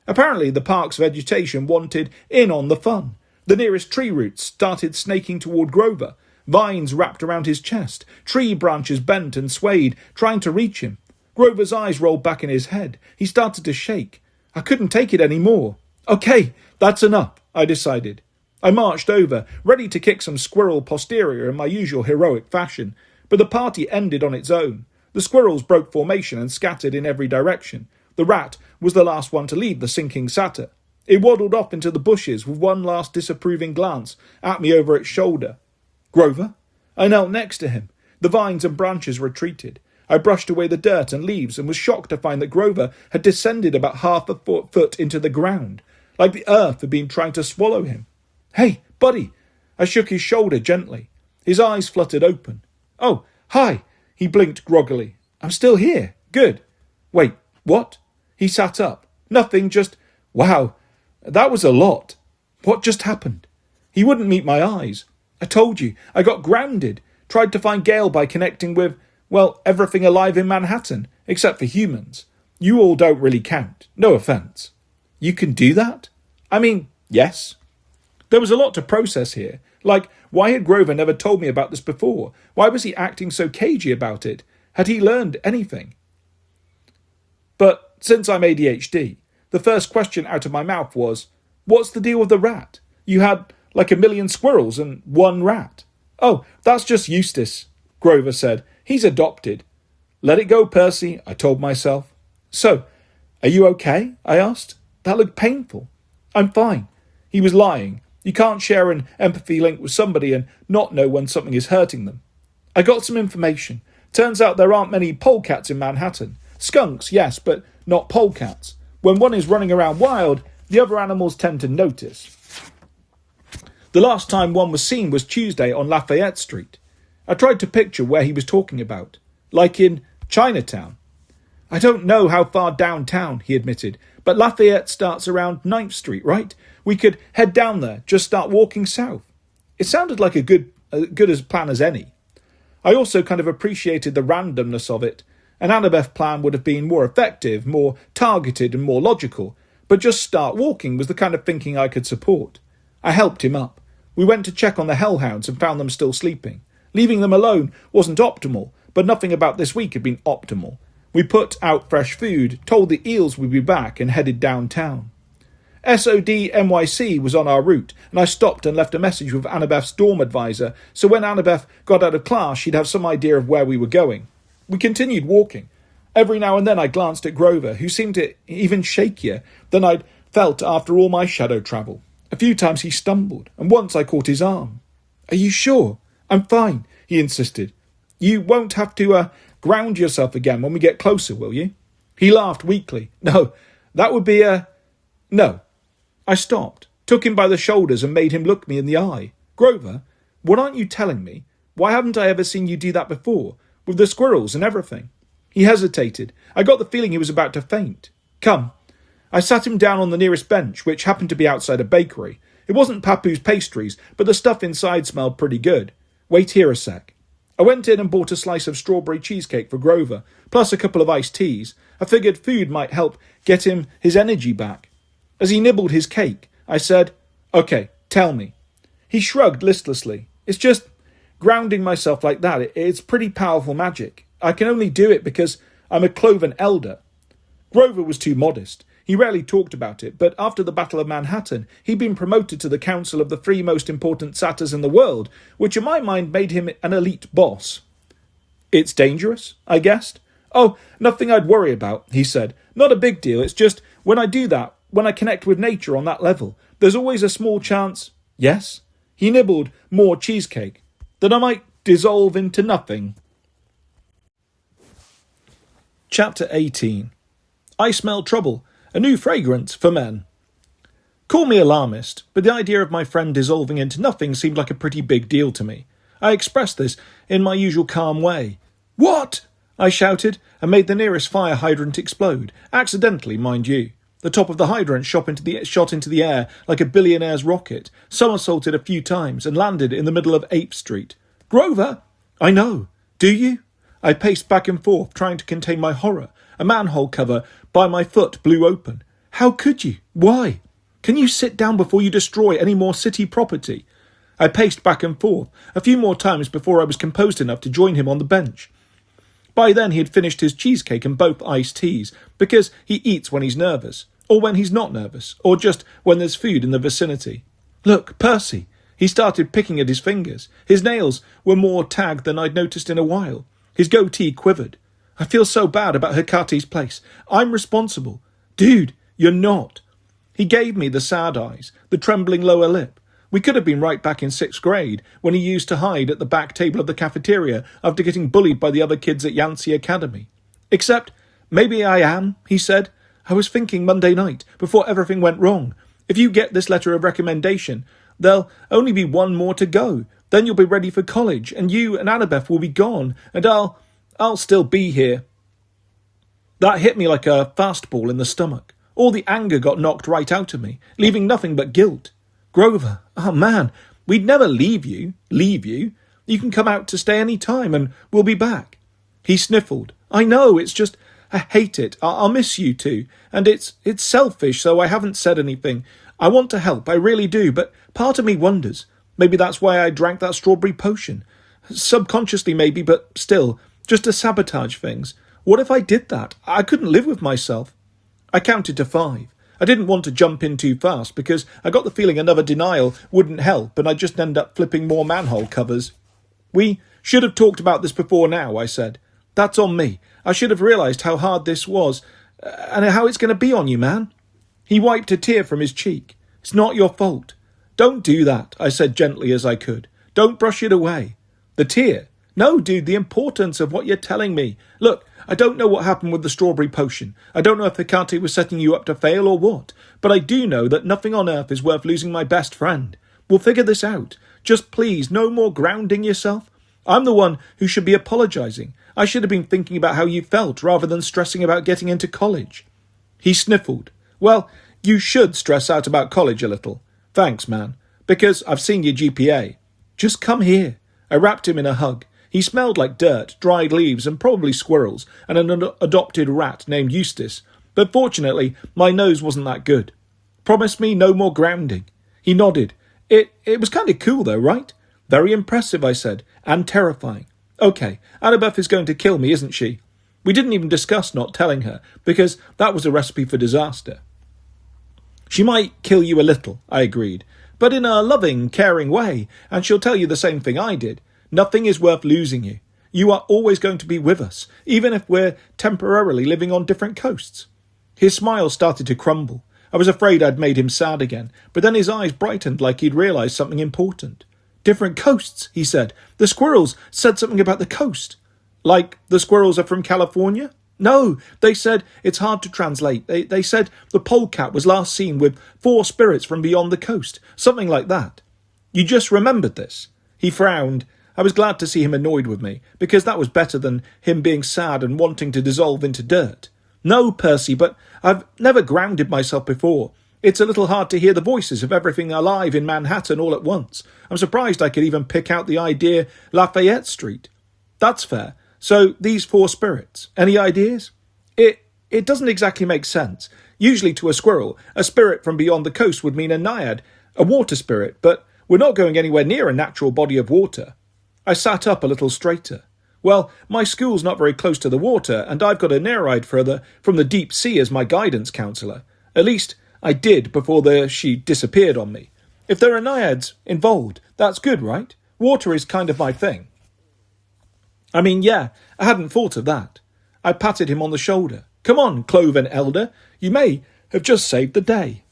Apparently the park's vegetation wanted in on the fun. The nearest tree roots started snaking toward Grover. Vines wrapped around his chest. Tree branches bent and swayed, trying to reach him. Grover's eyes rolled back in his head. He started to shake. I couldn't take it any more. "Okay, that's enough," I decided. I marched over, ready to kick some squirrel posterior in my usual heroic fashion, but the party ended on its own. The squirrels broke formation and scattered in every direction. The rat was the last one to leave the sinking satyr. It waddled off into the bushes with one last disapproving glance at me over its shoulder. "Grover?" I knelt next to him. The vines and branches retreated. I brushed away the dirt and leaves and was shocked to find that Grover had descended about half a foot into the ground, like the earth had been trying to swallow him. "Hey, buddy!" I shook his shoulder gently. His eyes fluttered open. "Oh, hi!" He blinked groggily. "I'm still here. Good. Wait, what?" He sat up. "Nothing, just... Wow, that was a lot. What just happened?" He wouldn't meet my eyes. "I told you, I got grounded. Tried to find Gale by connecting with, well, everything alive in Manhattan, except for humans. You all don't really count. No offence." "You can do that?" "I mean, yes." There was a lot to process here. Like, why had Grover never told me about this before? Why was he acting so cagey about it? Had he learned anything? But since I'm ADHD, the first question out of my mouth was, "What's the deal with the rat? You had like 1,000,000 squirrels and 1 rat." "Oh, that's just Eustace," Grover said. "He's adopted." "Let it go, Percy," I told myself. "So, are you okay?" I asked. That looked painful. "I'm fine." He was lying. You can't share an empathy link with somebody and not know when something is hurting them. I got some information. Turns out there aren't many polecats in Manhattan. Skunks, yes, but not polecats. When one is running around wild, the other animals tend to notice. The last time one was seen was Tuesday on Lafayette Street. I tried to picture where he was talking about. Like in Chinatown. "I don't know how far downtown," he admitted, "but Lafayette starts around 9th Street, right? We could head down there, just start walking south." It sounded like a good as plan as any. I also kind of appreciated the randomness of it. An Annabeth plan would have been more effective, more targeted and more logical, but just start walking was the kind of thinking I could support. I helped him up. We went to check on the hellhounds and found them still sleeping. Leaving them alone wasn't optimal, but nothing about this week had been optimal. We put out fresh food, told the eels we'd be back and headed downtown. SOD NYC was on our route, and I stopped and left a message with Annabeth's dorm advisor, so when Annabeth got out of class she'd have some idea of where we were going. We continued walking. Every now and then I glanced at Grover, who seemed even shakier than I'd felt after all my shadow travel. A few times he stumbled, and once I caught his arm. "Are you sure?" "I'm fine," he insisted. "You won't have to, ground yourself again when we get closer, will you?" He laughed weakly. "No, that would be No." I stopped, took him by the shoulders and made him look me in the eye. "Grover, what aren't you telling me? Why haven't I ever seen you do that before, with the squirrels and everything?" He hesitated. I got the feeling he was about to faint. "Come." I sat him down on the nearest bench, which happened to be outside a bakery. It wasn't Papu's pastries, but the stuff inside smelled pretty good. "Wait here a sec." I went in and bought a slice of strawberry cheesecake for Grover, plus a couple of iced teas. I figured food might help get him his energy back. As he nibbled his cake, I said, "Okay, tell me." He shrugged listlessly. "It's just grounding myself like that. It's pretty powerful magic. I can only do it because I'm a cloven elder." Grover was too modest. He rarely talked about it, but after the Battle of Manhattan, he'd been promoted to the council of the 3 most important satyrs in the world, which in my mind made him an elite boss. "It's dangerous?" I guessed. "Oh, nothing I'd worry about," he said. "Not a big deal. It's just when I do that, when I connect with nature on that level, there's always a small chance—" "Yes?" He nibbled more cheesecake. "That I might dissolve into nothing." Chapter 18. I Smell Trouble, a new fragrance for men. Call me alarmist, but the idea of my friend dissolving into nothing seemed like a pretty big deal to me. I expressed this in my usual calm way. "What?" I shouted, and made the nearest fire hydrant explode, accidentally, mind you. The top of the hydrant shot into the air like a billionaire's rocket, somersaulted a few times, and landed in the middle of 8th Street. "Grover!" "I know. Do you?" I paced back and forth, trying to contain my horror. A manhole cover by my foot blew open. "How could you? Why? Can you sit down before you destroy any more city property?" I paced back and forth a few more times before I was composed enough to join him on the bench. By then he had finished his cheesecake and both iced teas, because he eats when he's nervous, or when he's not nervous, or just when there's food in the vicinity. "Look, Percy." He started picking at his fingers. His nails were more tagged than I'd noticed in a while. His goatee quivered. "I feel so bad about Hecate's place. I'm responsible." "Dude, you're not." He gave me the sad eyes, the trembling lower lip. We could have been right back in 6th grade, when he used to hide at the back table of the cafeteria after getting bullied by the other kids at Yancey Academy. "Except, maybe I am," he said. "I was thinking Monday night, before everything went wrong. If you get this letter of recommendation, there'll only be one more to go. Then you'll be ready for college, and you and Annabeth will be gone, and I'll still be here." That hit me like a fastball in the stomach. All the anger got knocked right out of me, leaving nothing but guilt. "Grover, oh man, we'd never leave you. You can come out to stay any time, and we'll be back." He sniffled. "I know, it's just, I hate it. I'll miss you too, and it's selfish, so I haven't said anything. I want to help, I really do, but part of me wonders. Maybe that's why I drank that strawberry potion. Subconsciously maybe, but still, just to sabotage things. What if I did that? I couldn't live with myself." I counted to 5. I didn't want to jump in too fast because I got the feeling another denial wouldn't help and I'd just end up flipping more manhole covers. "We should have talked about this before now," I said. "That's on me. I should have realised how hard this was and how it's going to be on you, man." He wiped a tear from his cheek. "It's not your fault." "Don't do that," I said gently as I could. "Don't brush it away." "The tear?" "No, dude, the importance of what you're telling me. Look, I don't know what happened with the strawberry potion. I don't know if Hecate was setting you up to fail or what. But I do know that nothing on earth is worth losing my best friend. We'll figure this out. Just please, no more grounding yourself. I'm the one who should be apologising. I should have been thinking about how you felt rather than stressing about getting into college." He sniffled. "Well, you should stress out about college a little. Thanks, man. Because I've seen your GPA. Just come here." I wrapped him in a hug. He smelled like dirt, dried leaves, and probably squirrels, and an adopted rat named Eustace. But fortunately, my nose wasn't that good. "Promise me no more grounding." He nodded. It was kind of cool though, right?" "Very impressive," I said, "and terrifying." "Okay, Annabeth is going to kill me, isn't she?" We didn't even discuss not telling her, because that was a recipe for disaster. "She might kill you a little," I agreed, "but in a loving, caring way, and she'll tell you the same thing I did. Nothing is worth losing you. You are always going to be with us, even if we're temporarily living on different coasts. His smile started to crumble. I was afraid I'd made him sad again, but then his eyes brightened like he'd realised something important. Different coasts, he said. The squirrels said something about the coast. Like the squirrels are from California? No, they said it's hard to translate. They said the polecat was last seen with 4 spirits from beyond the coast. Something like that. You just remembered this. He frowned. I was glad to see him annoyed with me, because that was better than him being sad and wanting to dissolve into dirt. No, Percy, but I've never grounded myself before. It's a little hard to hear the voices of everything alive in Manhattan all at once. I'm surprised I could even pick out the idea Lafayette Street. That's fair. So these 4 spirits, any ideas? It doesn't exactly make sense. Usually to a squirrel, a spirit from beyond the coast would mean a naiad, a water spirit, but we're not going anywhere near a natural body of water. I sat up a little straighter. Well, my school's not very close to the water, and I've got a Nereid from the deep sea as my guidance counsellor. At least I did before she disappeared on me. If there are naiads involved, that's good, right? Water is kind of my thing. I mean, yeah, I hadn't thought of that. I patted him on the shoulder. Come on, Cloven Elder, you may have just saved the day.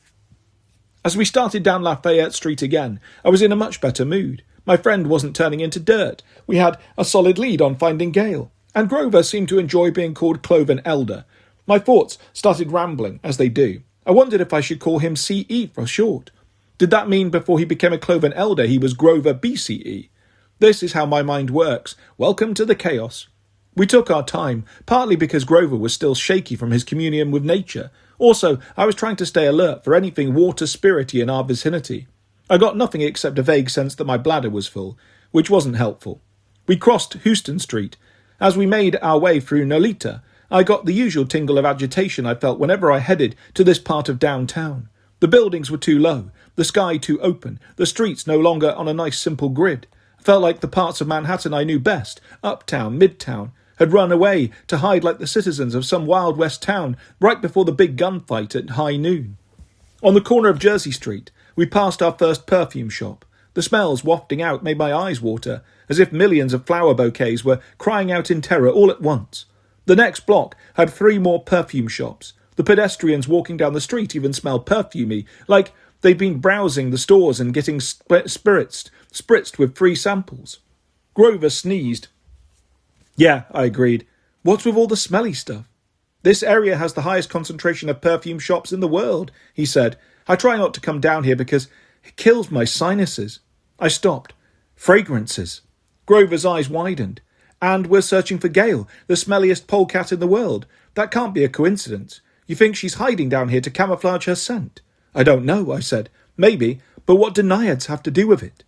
As we started down Lafayette Street again, I was in a much better mood. My friend wasn't turning into dirt. We had a solid lead on finding Gale, and Grover seemed to enjoy being called Cloven Elder. My thoughts started rambling, as they do. I wondered if I should call him CE for short. Did that mean before he became a Cloven Elder he was Grover BCE? This is how my mind works. Welcome to the chaos. We took our time, partly because Grover was still shaky from his communion with nature. Also, I was trying to stay alert for anything water-spirity in our vicinity. I got nothing except a vague sense that my bladder was full, which wasn't helpful. We crossed Houston Street. As we made our way through Nolita, I got the usual tingle of agitation I felt whenever I headed to this part of downtown. The buildings were too low, the sky too open, the streets no longer on a nice simple grid. I felt like the parts of Manhattan I knew best, uptown, midtown, had run away to hide like the citizens of some Wild West town right before the big gunfight at high noon. On the corner of Jersey Street, we passed our first perfume shop. The smells wafting out made my eyes water, as if millions of flower bouquets were crying out in terror all at once. The next block had 3 more perfume shops. The pedestrians walking down the street even smelled perfumey, like they'd been browsing the stores and getting spritzed with free samples. Grover sneezed. Yeah, I agreed. What's with all the smelly stuff? This area has the highest concentration of perfume shops in the world, he said. I try not to come down here because it kills my sinuses. I stopped. Fragrances. Grover's eyes widened. And we're searching for Gale, the smelliest polecat in the world. That can't be a coincidence. You think she's hiding down here to camouflage her scent? I don't know, I said. Maybe, but what do naiads have to do with it?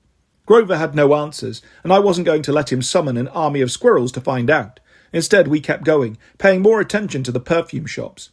Grover had no answers, and I wasn't going to let him summon an army of squirrels to find out. Instead, we kept going, paying more attention to the perfume shops.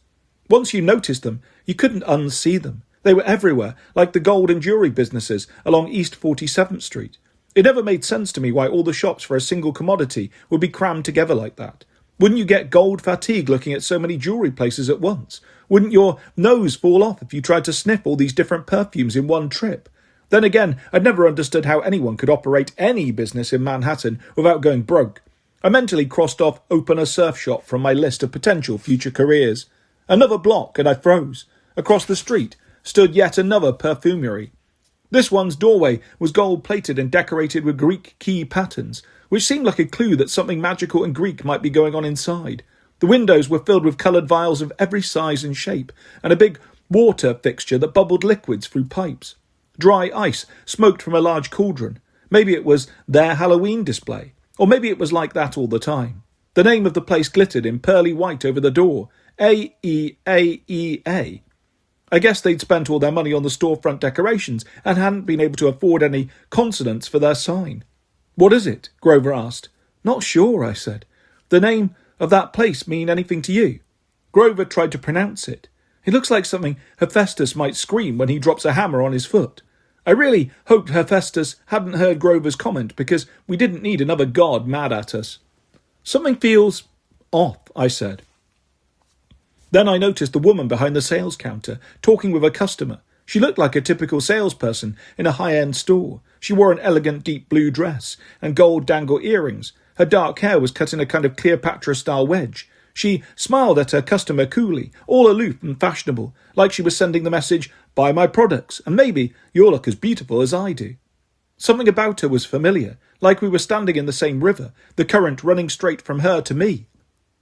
Once you noticed them, you couldn't unsee them. They were everywhere, like the gold and jewellery businesses along East 47th Street. It never made sense to me why all the shops for a single commodity would be crammed together like that. Wouldn't you get gold fatigue looking at so many jewellery places at once? Wouldn't your nose fall off if you tried to sniff all these different perfumes in one trip? Then again, I'd never understood how anyone could operate any business in Manhattan without going broke. I mentally crossed off open a surf shop from my list of potential future careers. Another block, and I froze. Across the street stood yet another perfumery. This one's doorway was gold-plated and decorated with Greek key patterns, which seemed like a clue that something magical and Greek might be going on inside. The windows were filled with coloured vials of every size and shape, and a big water fixture that bubbled liquids through pipes. Dry ice smoked from a large cauldron. Maybe it was their Halloween display, or maybe it was like that all the time. The name of the place glittered in pearly white over the door. A-E-A-E-A. I guess they'd spent all their money on the storefront decorations and hadn't been able to afford any consonants for their sign. What is it? Grover asked. Not sure, I said. The name of that place mean anything to you? Grover tried to pronounce it. It looks like something Hephaestus might scream when he drops a hammer on his foot. I really hoped Hephaestus hadn't heard Grover's comment, because we didn't need another god mad at us. Something feels off, I said. Then I noticed the woman behind the sales counter, talking with a customer. She looked like a typical salesperson in a high-end store. She wore an elegant deep blue dress and gold dangle earrings. Her dark hair was cut in a kind of Cleopatra-style wedge. She smiled at her customer coolly, all aloof and fashionable, like she was sending the message, "Buy my products, and maybe you'll look as beautiful as I do." Something about her was familiar, like we were standing in the same river, the current running straight from her to me.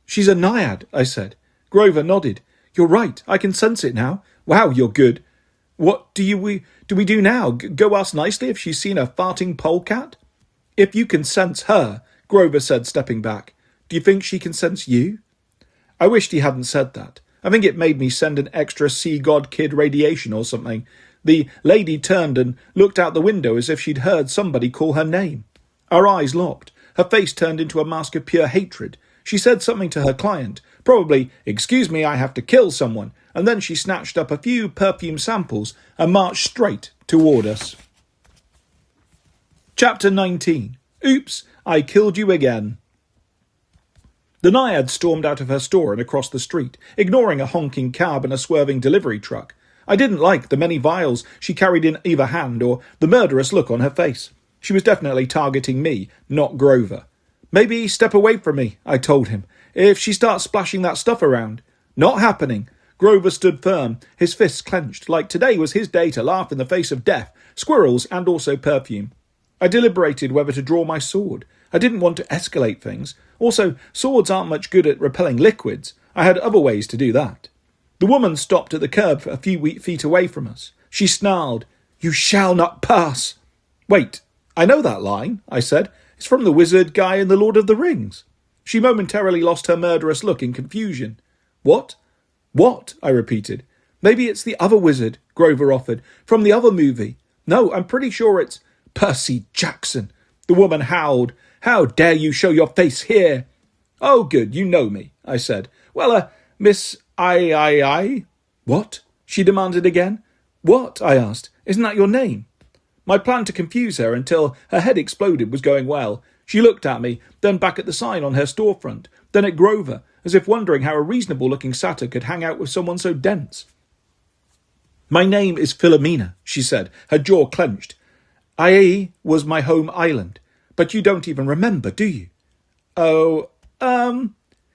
"She's a naiad," I said. Grover nodded. "You're right, I can sense it now. Wow, you're good. What do we do now? Go ask nicely if she's seen a farting polecat?" "If you can sense her," Grover said, stepping back, "do you think she can sense you?" I wished he hadn't said that. I think it made me send an extra sea god kid radiation or something. The lady turned and looked out the window as if she'd heard somebody call her name. Our eyes locked. Her face turned into a mask of pure hatred. She said something to her client, probably, "Excuse me, I have to kill someone," and then she snatched up a few perfume samples and marched straight toward us. Chapter 19. Oops, I killed you again. The naiad stormed out of her store and across the street, ignoring a honking cab and a swerving delivery truck. I didn't like the many vials she carried in either hand or the murderous look on her face. She was definitely targeting me, not Grover. "Maybe step away from me," I told him, "if she starts splashing that stuff around." "Not happening." Grover stood firm, his fists clenched, like today was his day to laugh in the face of death, squirrels and also perfume. I deliberated whether to draw my sword. I didn't want to escalate things. Also, swords aren't much good at repelling liquids. I had other ways to do that. The woman stopped at the curb a few feet away from us. She snarled, "You shall not pass." "Wait, I know that line," I said. "It's from the wizard guy in The Lord of the Rings." She momentarily lost her murderous look in confusion. "What? What?" I repeated. "Maybe it's the other wizard," Grover offered, "from the other movie. No, I'm pretty sure it's Percy Jackson." The woman howled. "How dare you show your face here?" "Oh, good, you know me," I said. "Well, Miss I. What?" she demanded again. "What?" I asked. "Isn't that your name?" My plan to confuse her until her head exploded was going well. She looked at me, then back at the sign on her storefront, then at Grover, as if wondering how a reasonable-looking satyr could hang out with someone so dense. "My name is Philomena," she said, her jaw clenched. "Ai was my home island, but you don't even remember, do you?" "Oh,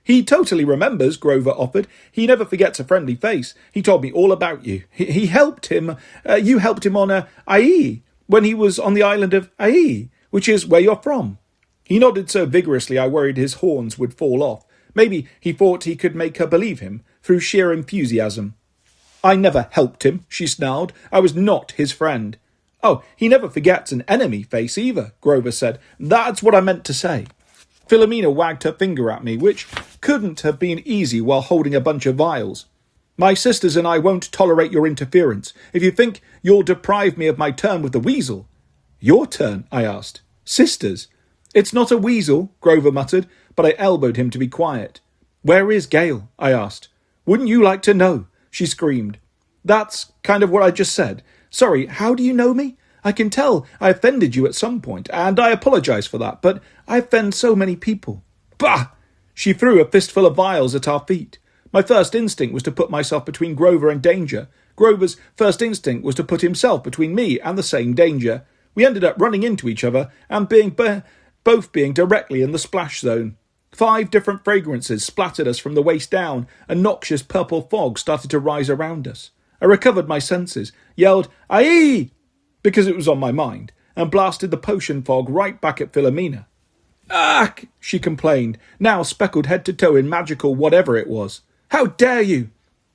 He totally remembers," Grover offered. "He never forgets a friendly face. He told me all about you. He helped him. You helped him on Ai, when he was on the island of Ai, which is where you're from." He nodded so vigorously I worried his horns would fall off. Maybe he thought he could make her believe him, through sheer enthusiasm. "I never helped him," she snarled. "I was not his friend." "Oh, he never forgets an enemy face either," Grover said. "That's what I meant to say." Philomena wagged her finger at me, which couldn't have been easy while holding a bunch of vials. "My sisters and I won't tolerate your interference. If you think you'll deprive me of my turn with the weasel." "Your turn?" I asked. "Sisters?" "It's not a weasel," Grover muttered, but I elbowed him to be quiet. "Where is Gale?" I asked. "Wouldn't you like to know?" she screamed. "That's kind of what I just said. Sorry, how do you know me? I can tell I offended you at some point, and I apologise for that, but I offend so many people." "Bah!" She threw a fistful of vials at our feet. My first instinct was to put myself between Grover and danger. Grover's first instinct was to put himself between me and the same danger. We ended up running into each other and both being directly in the splash zone. 5 different fragrances splattered us from the waist down, and noxious purple fog started to rise around us. I recovered my senses, yelled, "Aye!" because it was on my mind, and blasted the potion fog right back at Philomena. "Ah!" she complained, now speckled head to toe in magical whatever it was. "How dare you!"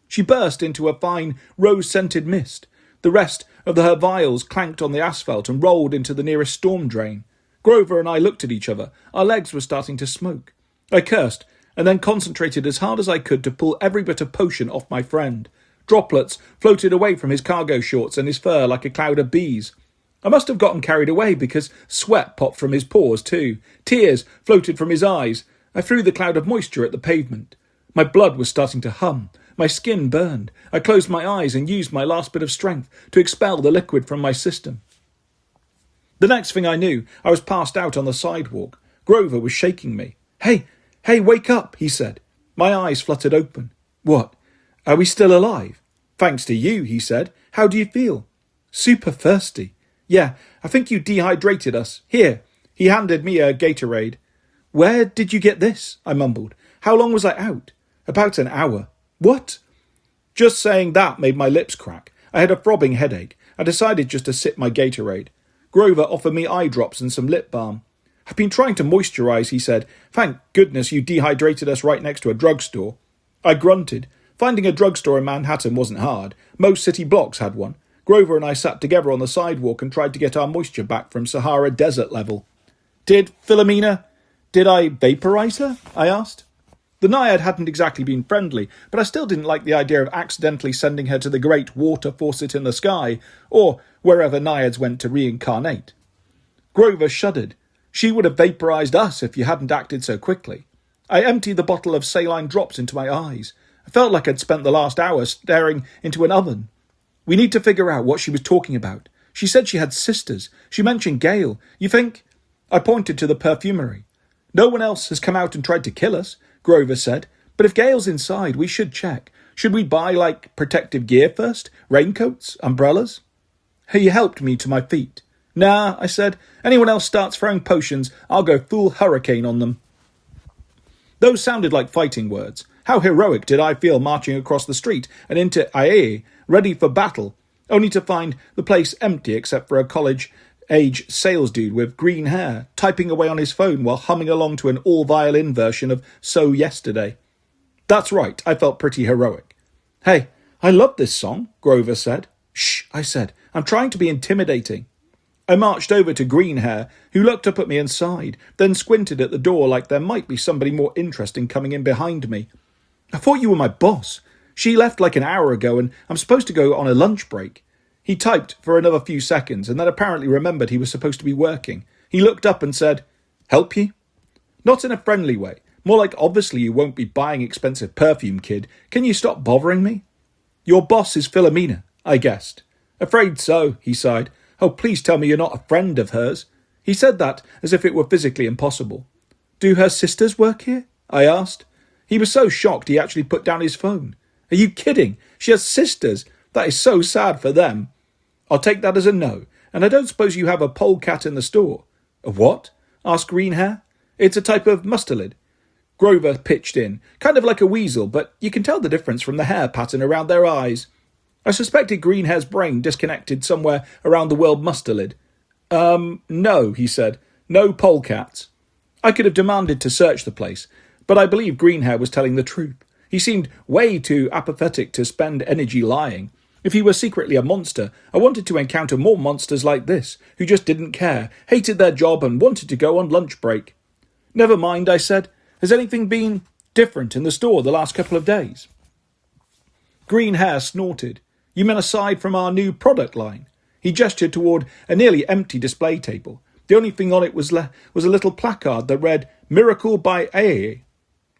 She burst into a fine, rose-scented mist. The rest of her vials clanked on the asphalt and rolled into the nearest storm drain. Grover and I looked at each other. Our legs were starting to smoke. I cursed, and then concentrated as hard as I could to pull every bit of potion off my friend. Droplets floated away from his cargo shorts and his fur like a cloud of bees. I must have gotten carried away because sweat popped from his pores too. Tears floated from his eyes. I threw the cloud of moisture at the pavement. My blood was starting to hum. My skin burned. I closed my eyes and used my last bit of strength to expel the liquid from my system. The next thing I knew, I was passed out on the sidewalk. Grover was shaking me. Hey, wake up," he said. My eyes fluttered open. "What? Are we still alive?" "Thanks to you," he said. "How do you feel?" "Super thirsty." "Yeah, I think you dehydrated us. Here." He handed me a Gatorade. Where did you get this? I mumbled. How long was I out? About an hour. What? Just saying that made my lips crack. I had a throbbing headache. I decided just to sip my Gatorade. Grover offered me eye drops and some lip balm. I've been trying to moisturise, he said. Thank goodness you dehydrated us right next to a drugstore. I grunted. Finding a drugstore in Manhattan wasn't hard. Most city blocks had one. Grover and I sat together on the sidewalk and tried to get our moisture back from Sahara Desert level. Did I vaporise her? I asked. The Naiad hadn't exactly been friendly, but I still didn't like the idea of accidentally sending her to the great water faucet in the sky, or wherever Naiads went to reincarnate. Grover shuddered. She would have vaporised us if you hadn't acted so quickly. I emptied the bottle of saline drops into my eyes. I felt like I'd spent the last hour staring into an oven. We need to figure out what she was talking about. She said she had sisters. She mentioned Gail. You think? I pointed to the perfumery. No one else has come out and tried to kill us, Grover said. But if Gail's inside, we should check. Should we buy, protective gear first? Raincoats? Umbrellas? He helped me to my feet. Nah, I said. Anyone else starts throwing potions, I'll go full hurricane on them. Those sounded like fighting words. How heroic did I feel marching across the street and into Aie, ready for battle, only to find the place empty except for a college-age sales dude with green hair, typing away on his phone while humming along to an all-violin version of So Yesterday. That's right, I felt pretty heroic. Hey, I love this song, Grover said. Shh, I said, I'm trying to be intimidating. I marched over to Green Hair, who looked up at me and sighed, then squinted at the door like there might be somebody more interesting coming in behind me. I thought you were my boss. She left like an hour ago and I'm supposed to go on a lunch break. He typed for another few seconds and then apparently remembered he was supposed to be working. He looked up and said, Help you? Not in a friendly way. More like obviously you won't be buying expensive perfume, kid. Can you stop bothering me? Your boss is Philomena, I guessed. Afraid so, he sighed. Oh, please tell me you're not a friend of hers. He said that as if it were physically impossible. Do her sisters work here? I asked. He was so shocked he actually put down his phone. Are you kidding? She has sisters. That is so sad for them. I'll take that as a no. And I don't suppose you have a polecat in the store. A what? Asked Greenhair. It's a type of mustelid. Grover pitched in, kind of like a weasel, but you can tell the difference from the hair pattern around their eyes. I suspected Greenhair's brain disconnected somewhere around the word mustelid. No, he said. No polecats. I could have demanded to search the place, but I believe Greenhair was telling the truth. He seemed way too apathetic to spend energy lying. If he were secretly a monster, I wanted to encounter more monsters like this, who just didn't care, hated their job and wanted to go on lunch break. Never mind, I said. Has anything been different in the store the last couple of days? Greenhair snorted. You mean aside from our new product line? He gestured toward a nearly empty display table. The only thing on it was a little placard that read, Miracle by AA.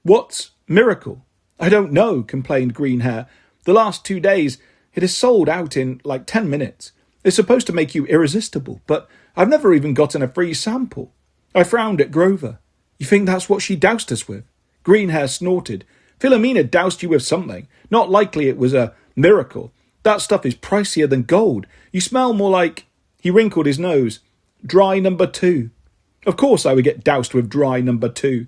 What's miracle? I don't know, complained Greenhair. The last 2 days, it is sold out in 10 minutes. It's supposed to make you irresistible, but I've never even gotten a free sample. I frowned at Grover. You think that's what she doused us with? Greenhair snorted. Philomena doused you with something. Not likely it was a miracle. That stuff is pricier than gold. You smell more like... He wrinkled his nose. Dry number 2. Of course I would get doused with dry number 2.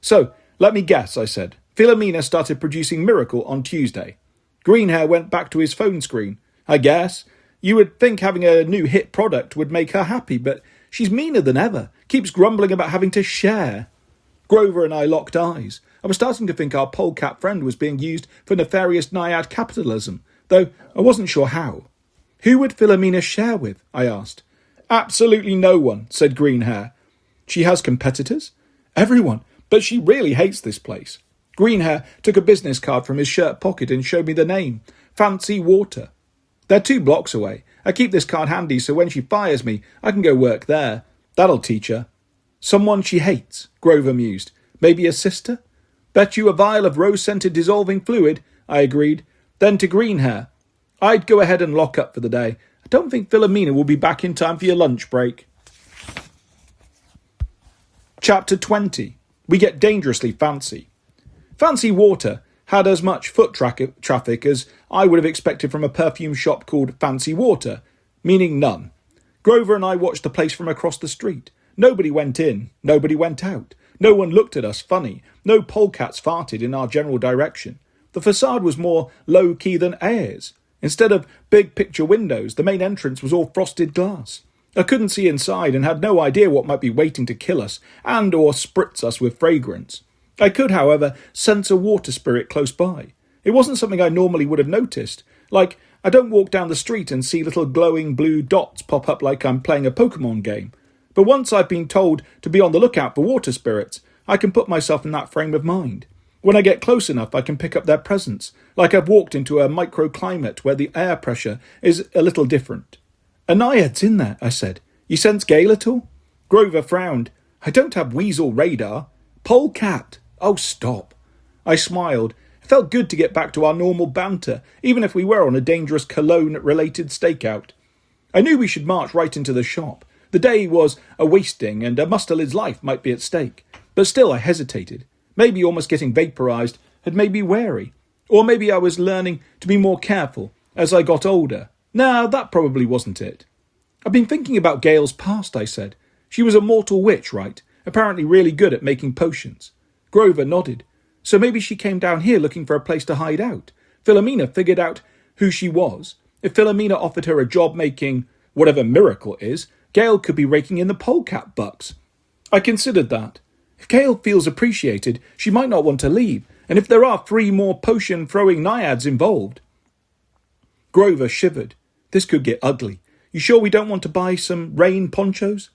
So, let me guess, I said. Philomena started producing Miracle on Tuesday. Greenhair went back to his phone screen. I guess. You would think having a new hit product would make her happy, but she's meaner than ever. Keeps grumbling about having to share. Grover and I locked eyes. I was starting to think our polecat friend was being used for nefarious Naiad capitalism, though I wasn't sure how. Who would Philomena share with? I asked. Absolutely no one, said Greenhair. She has competitors? Everyone, but she really hates this place. Greenhair took a business card from his shirt pocket and showed me the name, Fancy Water. They're 2 blocks away. I keep this card handy so when she fires me, I can go work there. That'll teach her. Someone she hates, Grover mused. Maybe a sister? Bet you a vial of rose-scented dissolving fluid, I agreed. Then to Greenhair. I'd go ahead and lock up for the day. I don't think Philomena will be back in time for your lunch break. Chapter 20. We get dangerously fancy. Fancy Water had as much foot traffic as I would have expected from a perfume shop called Fancy Water, meaning none. Grover and I watched the place from across the street. Nobody went in, nobody went out. No one looked at us funny. No polecats farted in our general direction. The facade was more low-key than Ayers. Instead of big picture windows, the main entrance was all frosted glass. I couldn't see inside and had no idea what might be waiting to kill us and or spritz us with fragrance. I could, however, sense a water spirit close by. It wasn't something I normally would have noticed. Like, I don't walk down the street and see little glowing blue dots pop up like I'm playing a Pokemon game. But once I've been told to be on the lookout for water spirits, I can put myself in that frame of mind. When I get close enough, I can pick up their presence, like I've walked into a microclimate where the air pressure is a little different. A naiad's in there, I said. You sense Gale at all? Grover frowned. I don't have weasel radar. Polecat. Oh, stop. I smiled. It felt good to get back to our normal banter, even if we were on a dangerous Cologne-related stakeout. I knew we should march right into the shop. The day was a wasting, and a mustelid's life might be at stake. But still I hesitated. Maybe almost getting vaporized had made me wary. Or maybe I was learning to be more careful as I got older. No, that probably wasn't it. I've been thinking about Gale's past, I said. She was a mortal witch, right? Apparently really good at making potions. Grover nodded. So maybe she came down here looking for a place to hide out. Philomena figured out who she was. If Philomena offered her a job making whatever miracle is, Gale could be raking in the polecat bucks. I considered that. If Gale feels appreciated, she might not want to leave, and if there are 3 more potion-throwing naiads involved... Grover shivered. This could get ugly. You sure we don't want to buy some rain ponchos?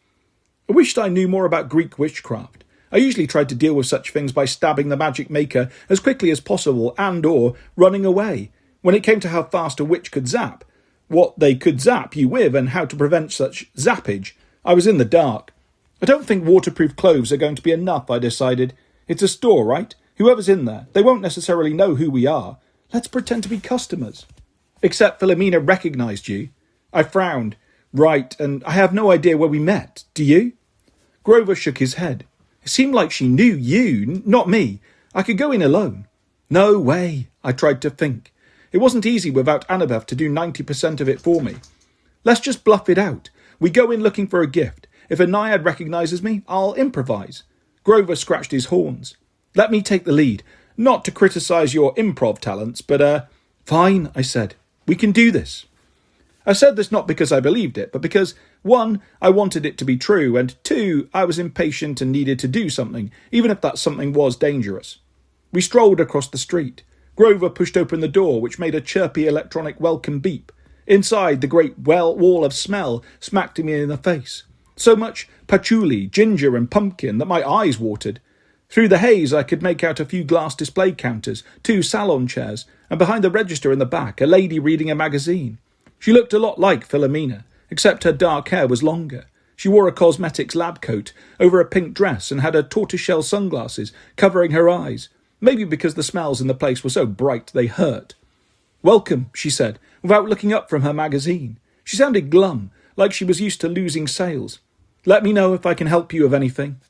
I wished I knew more about Greek witchcraft. I usually tried to deal with such things by stabbing the magic maker as quickly as possible and or running away. When it came to how fast a witch could zap, what they could zap you with and how to prevent such zappage, I was in the dark. I don't think waterproof clothes are going to be enough, I decided. It's a store, right? Whoever's in there, they won't necessarily know who we are. Let's pretend to be customers. Except Philomena recognised you. I frowned. Right, and I have no idea where we met. Do you? Grover shook his head. It seemed like she knew you, not me. I could go in alone. No way, I tried to think. It wasn't easy without Annabeth to do 90% of it for me. Let's just bluff it out. We go in looking for a gift. If a naiad recognises me, I'll improvise. Grover scratched his horns. Let me take the lead. Not to criticise your improv talents, but, Fine, I said. We can do this. I said this not because I believed it, but because, 1, I wanted it to be true, and 2, I was impatient and needed to do something, even if that something was dangerous. We strolled across the street. Grover pushed open the door, which made a chirpy electronic welcome beep. Inside, the great wall of smell smacked me in the face. So much patchouli, ginger and pumpkin that my eyes watered. Through the haze I could make out a few glass display counters, 2 salon chairs, and behind the register in the back, a lady reading a magazine. She looked a lot like Philomena, except her dark hair was longer. She wore a cosmetics lab coat over a pink dress and had her tortoiseshell sunglasses covering her eyes, maybe because the smells in the place were so bright they hurt. Welcome, she said, without looking up from her magazine. She sounded glum, like she was used to losing sales. Let me know if I can help you with anything.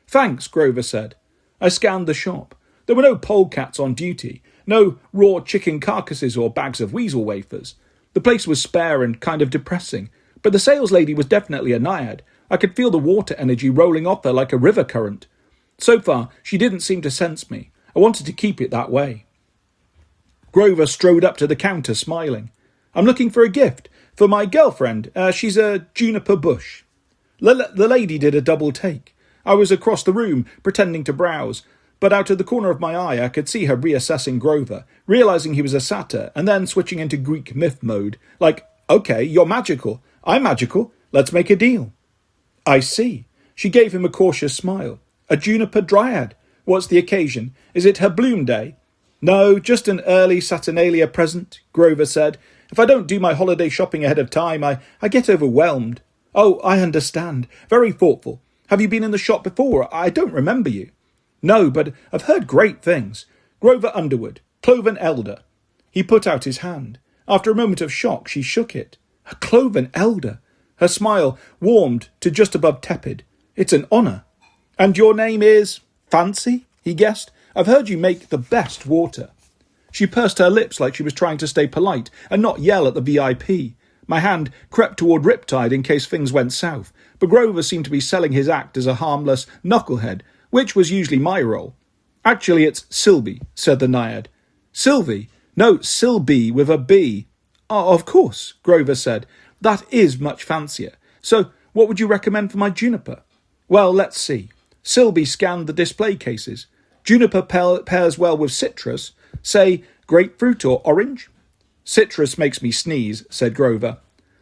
Thanks, Grover said. I scanned the shop. There were no polecats on duty, no raw chicken carcasses or bags of weasel wafers. The place was spare and kind of depressing, but the sales lady was definitely a naiad. I could feel the water energy rolling off her like a river current. So far, she didn't seem to sense me. I wanted to keep it that way. Grover strode up to the counter, smiling. I'm looking for a gift. For my girlfriend. She's a juniper bush. The lady did a double take. I was across the room, pretending to browse, but out of the corner of my eye I could see her reassessing Grover, realising he was a satyr, and then switching into Greek myth mode. Like, okay, you're magical. I'm magical. Let's make a deal. I see. She gave him a cautious smile. A juniper dryad. What's the occasion? Is it her bloom day? No, just an early Saturnalia present, Grover said. If I don't do my holiday shopping ahead of time, I get overwhelmed. Oh, I understand. Very thoughtful. Have you been in the shop before? I don't remember you. No, but I've heard great things. Grover Underwood, Cloven Elder. He put out his hand. After a moment of shock, she shook it. A Cloven Elder. Her smile warmed to just above tepid. It's an honour. And your name is... Fancy? He guessed. I've heard you make the best water. She pursed her lips like she was trying to stay polite and not yell at the VIP. My hand crept toward Riptide in case things went south, but Grover seemed to be selling his act as a harmless knucklehead, which was usually my role. Actually, it's Sylvie, said the Naiad. Sylvie? No, Sylvie with a B. Oh, of course, Grover said. That is much fancier. So, what would you recommend for my juniper? Well, let's see. Sylvie scanned the display cases. Juniper pairs well with citrus, say grapefruit or orange. Citrus makes me sneeze, said Grover.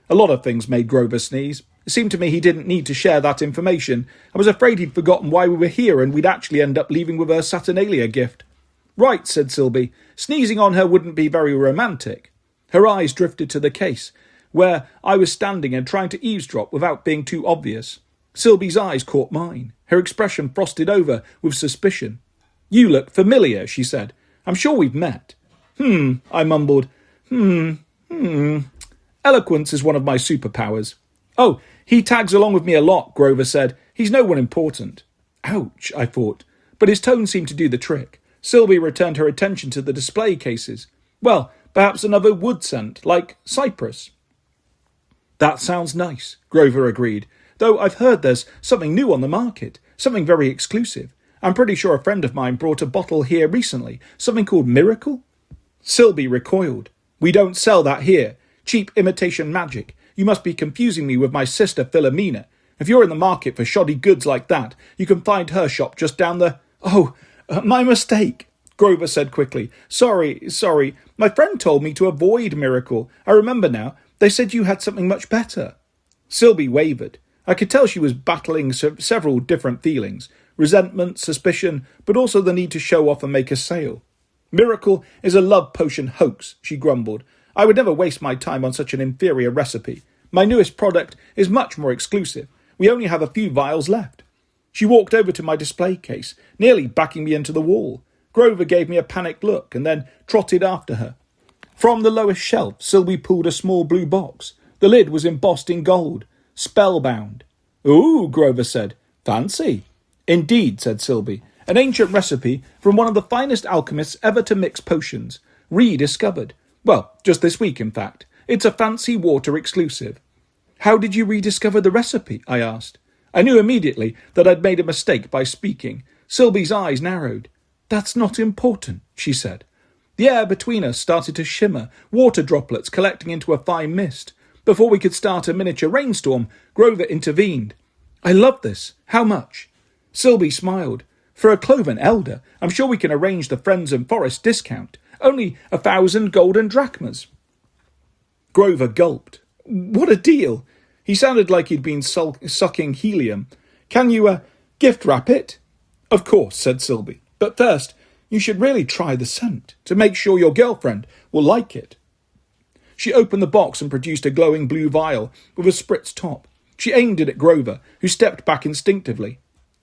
A lot of things made Grover sneeze. It seemed to me he didn't need to share that information. I was afraid he'd forgotten why we were here and we'd actually end up leaving with her Saturnalia gift. Right, said Sylvie. Sneezing on her wouldn't be very romantic. Her eyes drifted to the case, where I was standing and trying to eavesdrop without being too obvious. Sylvie's eyes caught mine. Her expression frosted over with suspicion. You look familiar, she said. I'm sure we've met. I mumbled. Eloquence is one of my superpowers. Oh, he tags along with me a lot, Grover said. He's no one important. Ouch, I thought. But his tone seemed to do the trick. Sylvie returned her attention to the display cases. Well, perhaps another wood scent, like cypress. That sounds nice, Grover agreed. Though I've heard there's something new on the market, something very exclusive. I'm pretty sure a friend of mine brought a bottle here recently, something called Miracle. Sylvie recoiled. We don't sell that here. Cheap imitation magic. You must be confusing me with my sister Philomena. If you're in the market for shoddy goods like that, you can find her shop just down the... Oh, my mistake, Grover said quickly. Sorry. My friend told me to avoid Miracle. I remember now. They said you had something much better. Sylvie wavered. I could tell she was battling several different feelings. Resentment, suspicion, but also the need to show off and make a sale. Miracle is a love potion hoax, she grumbled. I would never waste my time on such an inferior recipe. My newest product is much more exclusive. We only have a few vials left. She walked over to my display case, nearly backing me into the wall. Grover gave me a panicked look and then trotted after her. From the lowest shelf, Sylvie pulled a small blue box. The lid was embossed in gold. Spellbound. Ooh, Grover said. Fancy. Indeed, said Sylvie. An ancient recipe from one of the finest alchemists ever to mix potions. Rediscovered. Well, just this week, in fact. It's a fancy water exclusive. How did you rediscover the recipe? I asked. I knew immediately that I'd made a mistake by speaking. Sylvie's eyes narrowed. That's not important, she said. The air between us started to shimmer, water droplets collecting into a fine mist. Before we could start a miniature rainstorm, Grover intervened. I love this. How much? Sylvie smiled. For a cloven elder, I'm sure we can arrange the Friends and Forest discount. Only 1,000 golden drachmas. Grover gulped. What a deal! He sounded like he'd been sucking helium. Can you, gift wrap it? Of course, said Sylvie. But first, you should really try the scent, to make sure your girlfriend will like it. She opened the box and produced a glowing blue vial with a spritz top. She aimed it at Grover, who stepped back instinctively.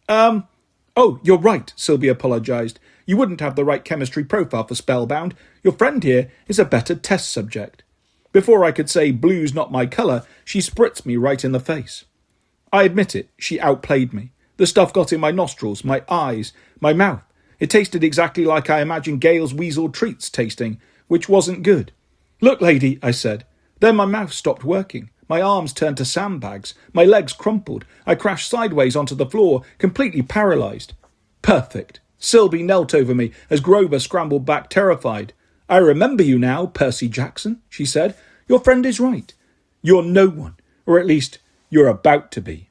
Oh, you're right, Sylvie apologised. You wouldn't have the right chemistry profile for Spellbound. Your friend here is a better test subject. Before I could say blue's not my colour, she spritzed me right in the face. I admit it, she outplayed me. The stuff got in my nostrils, my eyes, my mouth. It tasted exactly like I imagined Gale's weasel treats tasting, which wasn't good. Look, lady, I said. Then my mouth stopped working. My arms turned to sandbags. My legs crumpled. I crashed sideways onto the floor, completely paralysed. Perfect. Sylvie knelt over me as Grover scrambled back terrified. I remember you now, Percy Jackson, she said. Your friend is right. You're no one, or at least you're about to be.